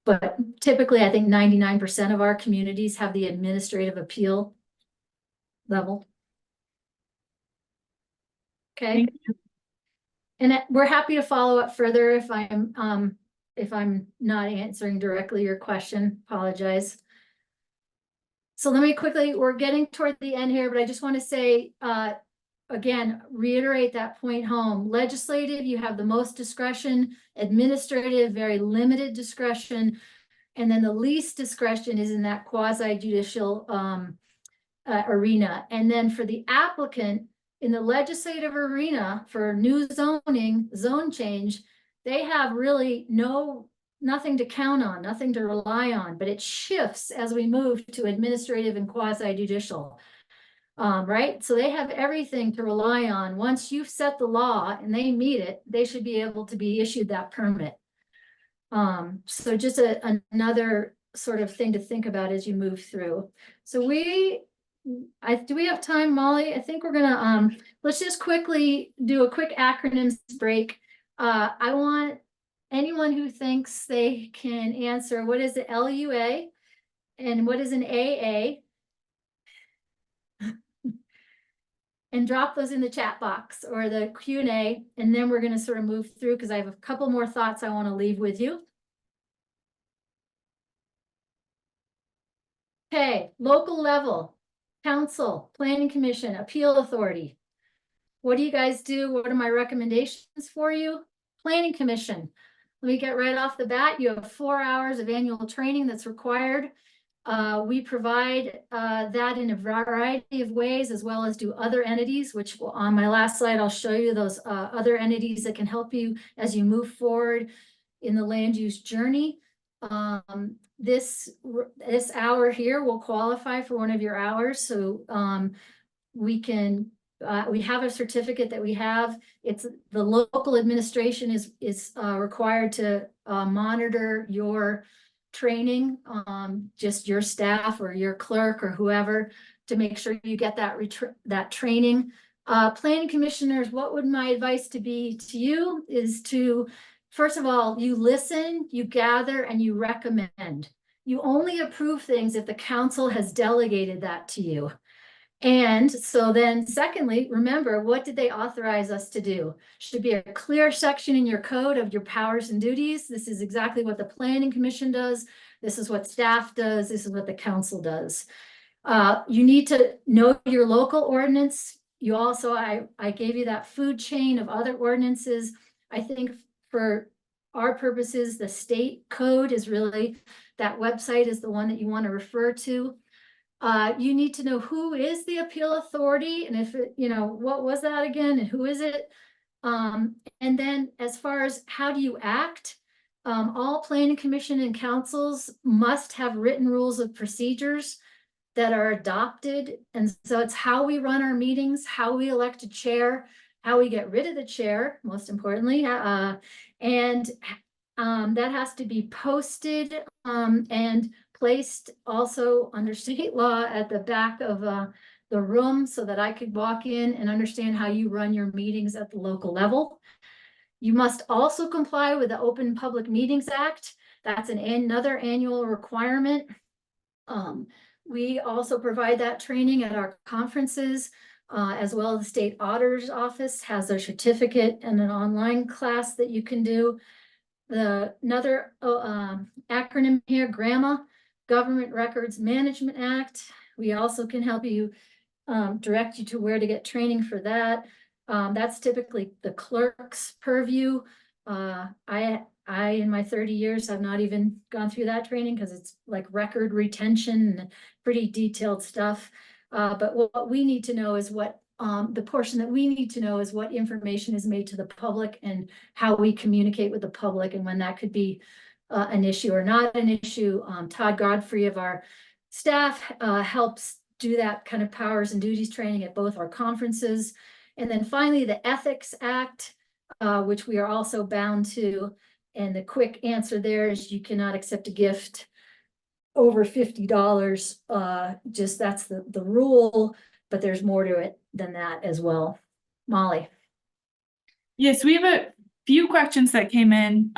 But typically, I think 99% of our communities have the administrative appeal level. Okay. And we're happy to follow up further if I'm if I'm not answering directly your question, apologize. So let me quickly, we're getting toward the end here, but I just want to say, again, reiterate that point home. Legislative, you have the most discretion. Administrative, very limited discretion. And then the least discretion is in that quasi judicial arena. And then for the applicant in the legislative arena for new zoning, zone change, they have really nothing to count on, nothing to rely on, but it shifts as we move to administrative and quasi judicial. Right? So they have everything to rely on. Once you've set the law and they meet it, they should be able to be issued that permit. So just another sort of thing to think about as you move through. So do we have time, Molly? I think we're gonna, let's just quickly do a quick acronyms break. I want anyone who thinks they can answer, what is the LUA and what is an AA? And drop those in the chat box or the Q&A, and then we're gonna sort of move through because I have a couple more thoughts I want to leave with you. Okay, local level, council, planning commission, appeal authority. What do you guys do? What are my recommendations for you? Planning commission. Let me get right off the bat. You have 4 hours of annual training that's required. We provide that in a variety of ways, as well as do other entities, which on my last slide, I'll show you those other entities that can help you as you move forward in the land use journey. This hour here will qualify for one of your hours. So we have a certificate that we have. It's the local administration is required to monitor your training, just your staff or your clerk or whoever, to make sure you get that training. Planning commissioners, what would my advice to be to you is to, first of all, you listen, you gather, and you recommend. You only approve things if the council has delegated that to you. And so then secondly, remember, what did they authorize us to do? Should be a clear section in your code of your powers and duties. This is exactly what the planning commission does. This is what staff does. This is what the council does. You need to know your local ordinance. You also, I gave you that food chain of other ordinances. I think for our purposes, the state code is really, that website is the one that you want to refer to. You need to know who is the appeal authority, and if it, what was that again, and who is it? And then as far as how do you act, all planning commission and councils must have written rules of procedures that are adopted. And so it's how we run our meetings, how we elect a chair, how we get rid of the chair, most importantly, and that has to be posted and placed also under state law at the back of the room so that I could walk in and understand how you run your meetings at the local level. You must also comply with the Open Public Meetings Act. That's another annual requirement. We also provide that training at our conferences, as well as the state auditor's office has a certificate and an online class that you can do. Another acronym here, GRAMA, Government Records Management Act. We also can help you direct you to where to get training for that. That's typically the clerk's purview. I in my 30 years have not even gone through that training because it's like record retention and pretty detailed stuff. But what we need to know is what the portion that we need to know is what information is made to the public and how we communicate with the public and when that could be an issue or not an issue. Todd Godfrey of our staff helps do that kind of powers and duties training at both our conferences. And then finally, the Ethics Act, which we are also bound to. And the quick answer there is you cannot accept a gift over $50. Just that's the rule, but there's more to it than that as well. Molly. Yes, we have a few questions that came in.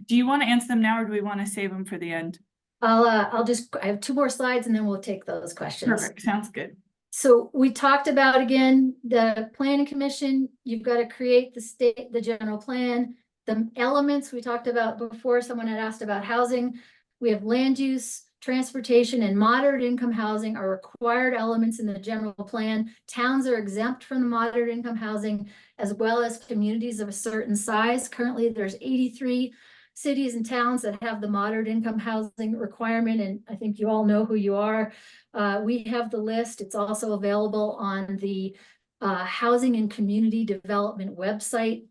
Do you want to answer them now or do we want to save them for the end? I have 2 more slides and then we'll take those questions. Perfect, sounds good. So we talked about, again, the planning commission, you've got to create the general plan. the elements we talked about before, someone had asked about housing. We have land use, transportation, and moderate income housing are required elements in the general plan. Towns are exempt from the moderate income housing, as well as communities of a certain size. Currently, there's 83 cities and towns that have the moderate income housing requirement, and I think you all know who you are. We have the list. It's also available on the Housing and Community Development website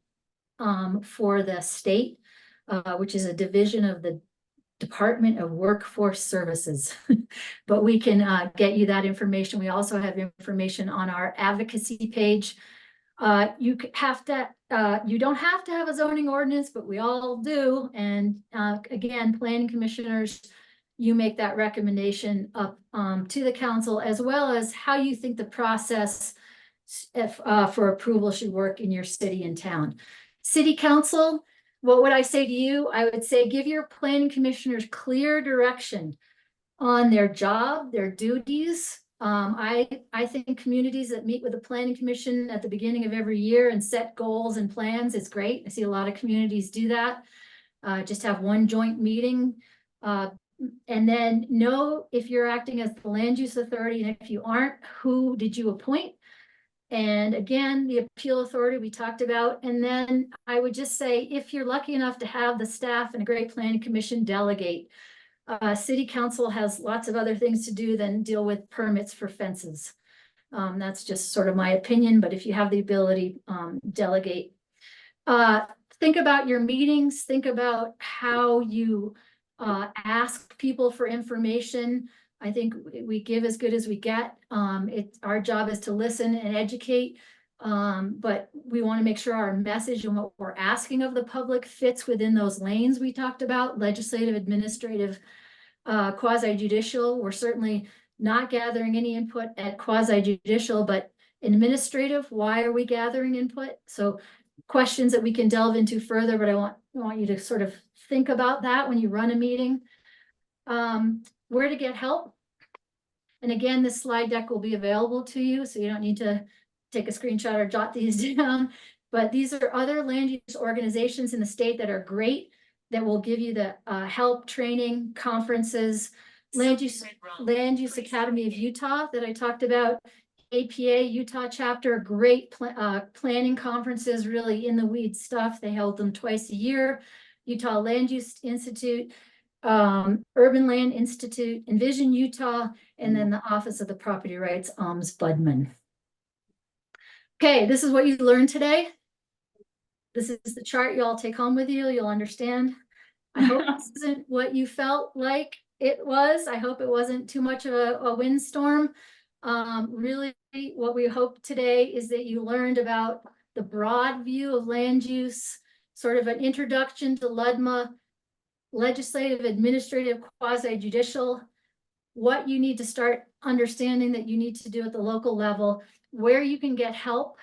for the state, which is a division of the Department of Workforce Services. But we can get you that information. We also have information on our advocacy page. You don't have to have a zoning ordinance, but we all do. And again, planning commissioners, you make that recommendation up to the council, as well as how you think the process for approval should work in your city and town. City council, what would I say to you? I would say give your planning commissioners clear direction on their job, their duties. I think communities that meet with the planning commission at the beginning of every year and set goals and plans is great. I see a lot of communities do that. Just have one joint meeting. And then know if you're acting as the land use authority, and if you aren't, who did you appoint? And again, the appeal authority we talked about. And then I would just say, if you're lucky enough to have the staff and a great planning commission, delegate. City council has lots of other things to do than deal with permits for fences. That's just sort of my opinion, but if you have the ability, delegate. Think about your meetings, think about how you ask people for information. I think we give as good as we get. Our job is to listen and educate, but we want to make sure our message and what we're asking of the public fits within those lanes we talked about: legislative, administrative, quasi-judicial. We're certainly not gathering any input at quasi-judicial, but administrative, why are we gathering input? So questions that we can delve into further, but I want you to sort of think about that when you run a meeting. Where to get help. And again, this slide deck will be available to you, so you don't need to take a screenshot or jot these down. But these are other land use organizations in the state that are great, that will give you the help, training, conferences. Land Use Academy of Utah that I talked about, APA Utah chapter, great planning conferences, really in the weeds stuff. They held them twice a year. Utah Land Use Institute, Urban Land Institute, Envision Utah, and then the Office of the Property Rights Ombudsman. Okay, this is what you learned today. This is the chart you all take home with you. You'll understand. I hope this isn't what you felt like it was. I hope it wasn't too much of a windstorm. Really, what we hope today is that you learned about the broad view of land use, sort of an introduction to LUDMA, legislative, administrative, quasi-judicial, what you need to start understanding that you need to do at the local level, where you can get help.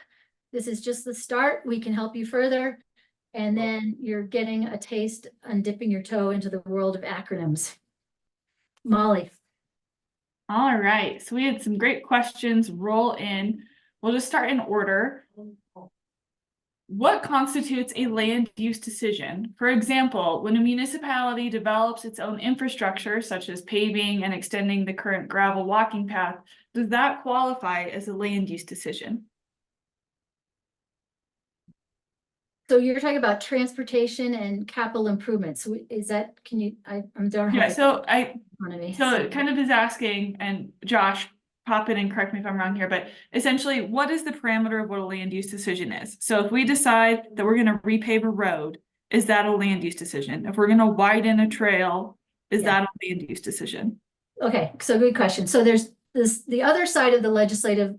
This is just the start. We can help you further. And then you're getting a taste and dipping your toe into the world of acronyms. Molly. All right, so we had some great questions roll in. We'll just start in order. What constitutes a land use decision? For example, when a municipality develops its own infrastructure, such as paving and extending the current gravel walking path, does that qualify as a land use decision? So you're talking about transportation and capital improvements. So is that, can you, I'm don't Yeah, have. so So it kind of is asking, and Josh, pop in and correct me if I'm wrong here, but essentially, what is the parameter of what a land use decision is? So if we decide that we're gonna repave a road, is that a land use decision? If we're gonna widen a trail, is that a land use decision? Okay, so good question. So there's the other side of the legislative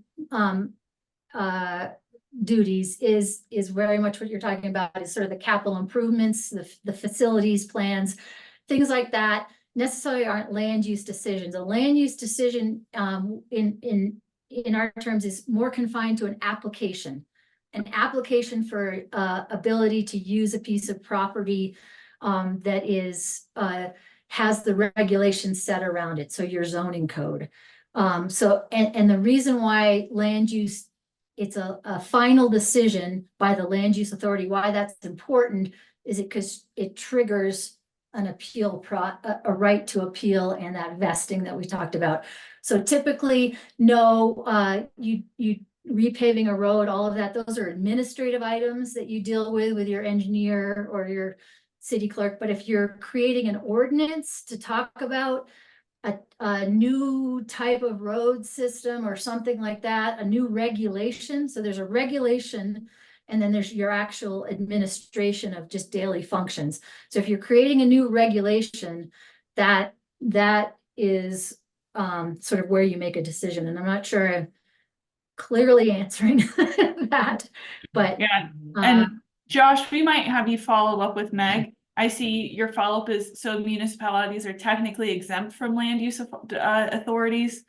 duties is very much what you're talking about, is sort of the capital improvements, the facilities plans, things like that necessarily aren't land use decisions. A land use decision in our terms is more confined to an application for ability to use a piece of property that is has the regulations set around it. So your zoning code. And the reason why land use, it's a final decision by the land use authority, why that's important. is it because it triggers an appeal a right to appeal and that vesting that we talked about. So typically, no, you repaving a road, all of that, those are administrative items that you deal with your engineer or your city clerk. But if you're creating an ordinance to talk about a new type of road system or something like that, a new regulation, so there's a regulation and then there's your actual administration of just daily functions. So if you're creating a new regulation, that is sort of where you make a decision. And I'm not sure I'm clearly answering that, but Yeah, and Josh, we might have you follow up with Meg. I see your follow-up is, so municipalities are technically exempt from land use authorities.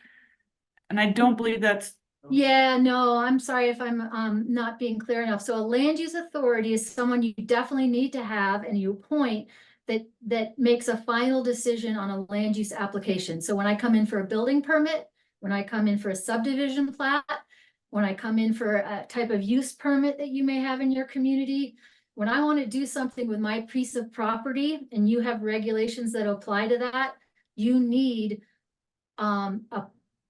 And I don't believe that's, yeah, no, I'm sorry if I'm not being clear enough. So a land use authority is someone you definitely need to have and you appoint that makes a final decision on a land use application. So when I come in for a building permit, when I come in for a subdivision plat, when I come in for a type of use permit that you may have in your community, when I want to do something with my piece of property and you have regulations that apply to that, you need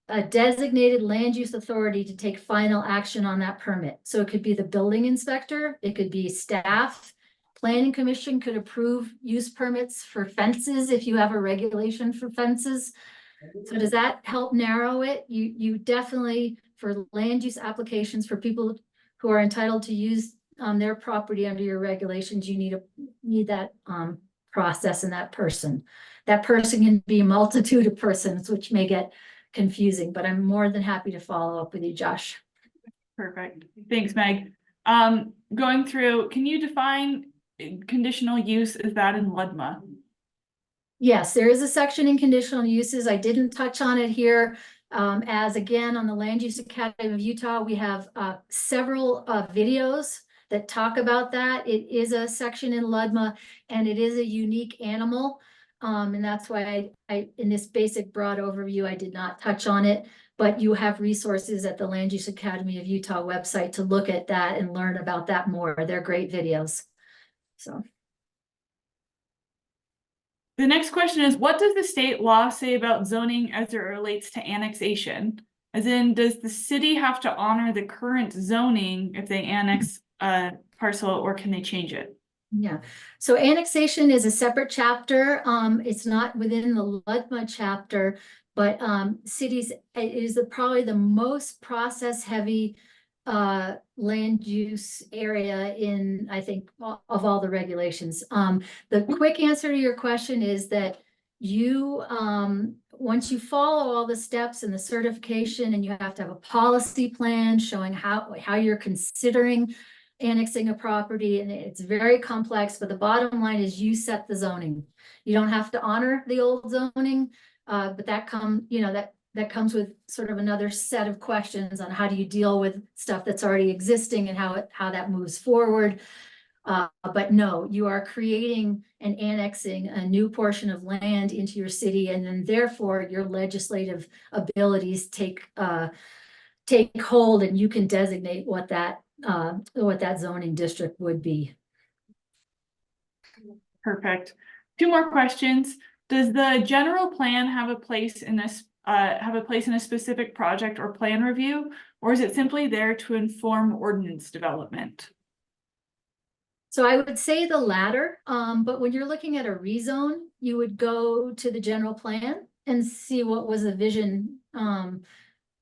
a designated land use authority to take final action on that permit. So it could be the building inspector, it could be staff. Planning commission could approve use permits for fences if you have a regulation for fences. So does that help narrow it? You definitely, for land use applications for people who are entitled to use their property under your regulations, you need that process and that person. That person can be a multitude of persons, which may get confusing, but I'm more than happy to follow up with you, Josh. perfect. Thanks, Meg. Going through, can you define conditional use? Is that in LUDMA? Yes, there is a section in conditional uses. I didn't touch on it here. As again, on the Land Use Academy of Utah, we have several videos that talk about that. It is a section in LUDMA and it is a unique animal. And that's why I, in this basic broad overview, I did not touch on it, but you have resources at the Land Use Academy of Utah website to look at that and learn about that more. They're great videos. So. The next question is, what does the state law say about zoning as it relates to annexation? As in, does the city have to honor the current zoning if they annex a parcel, or can they change it? Yeah, so annexation is a separate chapter. It's not within the LUDMA chapter, but cities, it is probably the most process heavy land use area in, I think, of all the regulations. The quick answer to your question is that you, once you follow all the steps and the certification, and you have to have a policy plan showing how you're considering annexing a property, and it's very complex, but the bottom line is you set the zoning. You don't have to honor the old zoning, but that comes with sort of another set of questions on how do you deal with stuff that's already existing and how that moves forward. But no, you are creating and annexing a new portion of land into your city, and then therefore your legislative abilities take hold, and you can designate what that zoning district would be. Perfect. Two more questions. Does the general plan have a place in this, in a specific project or plan review, or is it simply there to inform ordinance development? So I would say the latter, but when you're looking at a rezone, you would go to the general plan and see what was the vision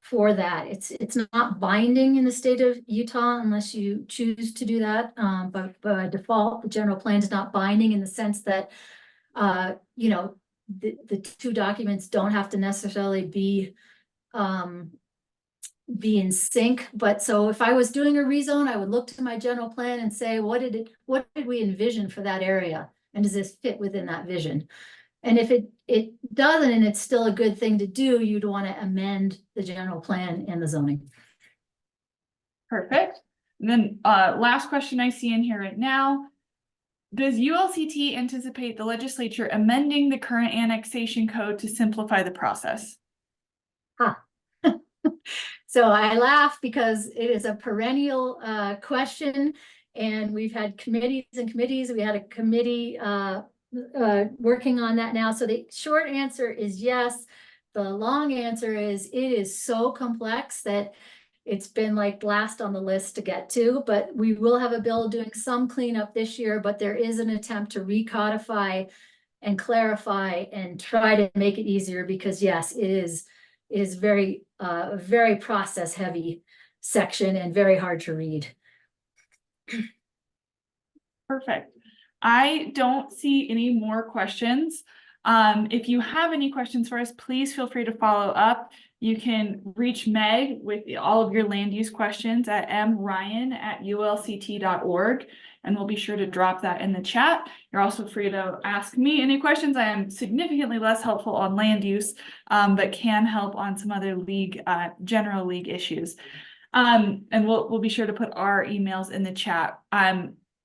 for that. It's not binding in the state of Utah unless you choose to do that. But by default, the general plan is not binding in the sense that the two documents don't have to necessarily be in sync. But so if I was doing a rezone, I would look to my general plan and say, what did we envision for that area? And does this fit within that vision? And if it doesn't, and it's still a good thing to do, you'd want to amend the general plan and the zoning. Perfect. And then last question I see in here right now. Does ULCT anticipate the legislature amending the current annexation code to simplify the process? So I laugh because it is a perennial question. And we've had committees and committees. We had a committee working on that now. So the short answer is yes. The long answer is it is so complex that it's been like last on the list to get to, but we will have a bill doing some cleanup this year, but there is an attempt to recodify and clarify and try to make it easier because yes, it is very, very process heavy section and very hard to read. Perfect. I don't see any more questions. If you have any questions for us, please feel free to follow up. You can reach Meg with all of your land use questions at mryan@ulct.org, and we'll be sure to drop that in the chat. You're also free to ask me any questions. I am significantly less helpful on land use, but can help on some other league, general league issues. And we'll be sure to put our emails in the chat.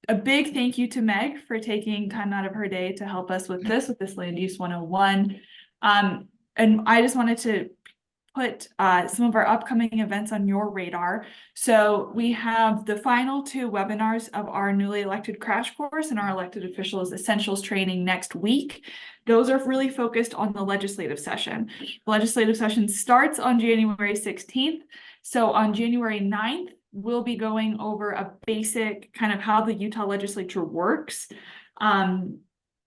A big thank you to Meg for taking time out of her day to help us with this Land Use 101. And I just wanted to put some of our upcoming events on your radar. So we have the final 2 webinars of our newly elected crash course and our elected officials essentials training next week. Those are really focused on the legislative session. The legislative session starts on January 16th. So on January 9th, we'll be going over a basic kind of how the Utah legislature works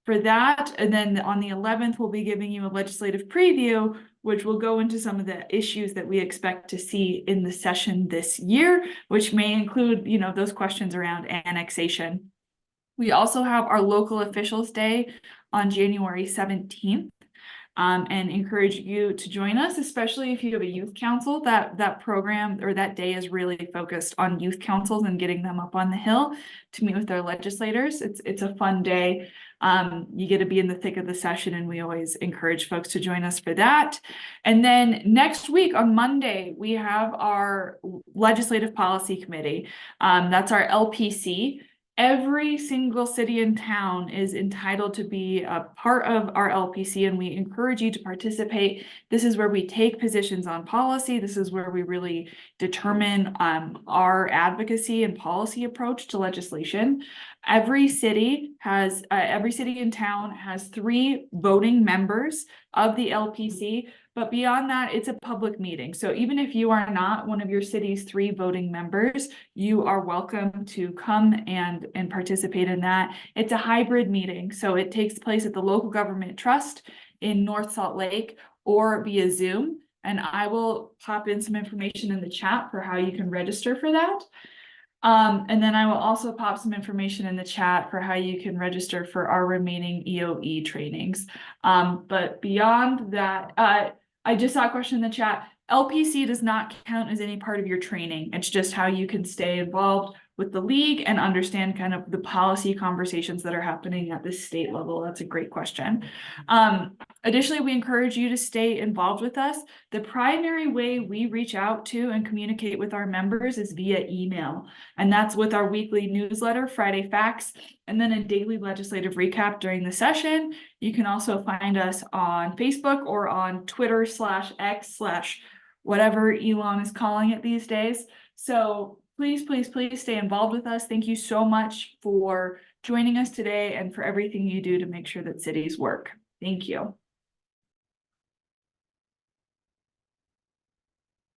for that. And then on the 11th, we'll be giving you a legislative preview, which will go into some of the issues that we expect to see in the session this year, which may include, you know, those questions around annexation. We also have our local officials day on January 17th. And encourage you to join us, especially if you have a youth council. That program or that day is really focused on youth councils and getting them up on the Hill to meet with their legislators. It's a fun day. You get to be in the thick of the session, and we always encourage folks to join us for that. And then next week on Monday, we have our Legislative Policy Committee. That's our LPC. Every single city and town is entitled to be a part of our LPC, and we encourage you to participate. This is where we take positions on policy. This is where we really determine our advocacy and policy approach to legislation. Every city and town has 3 voting members of the LPC. But beyond that, it's a public meeting. So even if you are not one of your city's 3 voting members, you are welcome to come and participate in that. It's a hybrid meeting. So it takes place at the local government trust in North Salt Lake or via Zoom. And I will pop in some information in the chat for how you can register for that. And then I will also pop some information in the chat for how you can register for our remaining EOE trainings. But beyond that, I just saw a question in the chat. LPC does not count as any part of your training. It's just how you can stay involved with the league and understand kind of the policy conversations that are happening at the state level. That's a great question. Additionally, we encourage you to stay involved with us. The primary way we reach out to and communicate with our members is via email. And that's with our weekly newsletter, Friday Facts, and then a daily legislative recap during the session. You can also find us on Facebook or on Twitter/X/whatever Elon is calling it these days. So please, please, please stay involved with us. Thank you so much for joining us today and for everything you do to make sure that cities work. Thank you.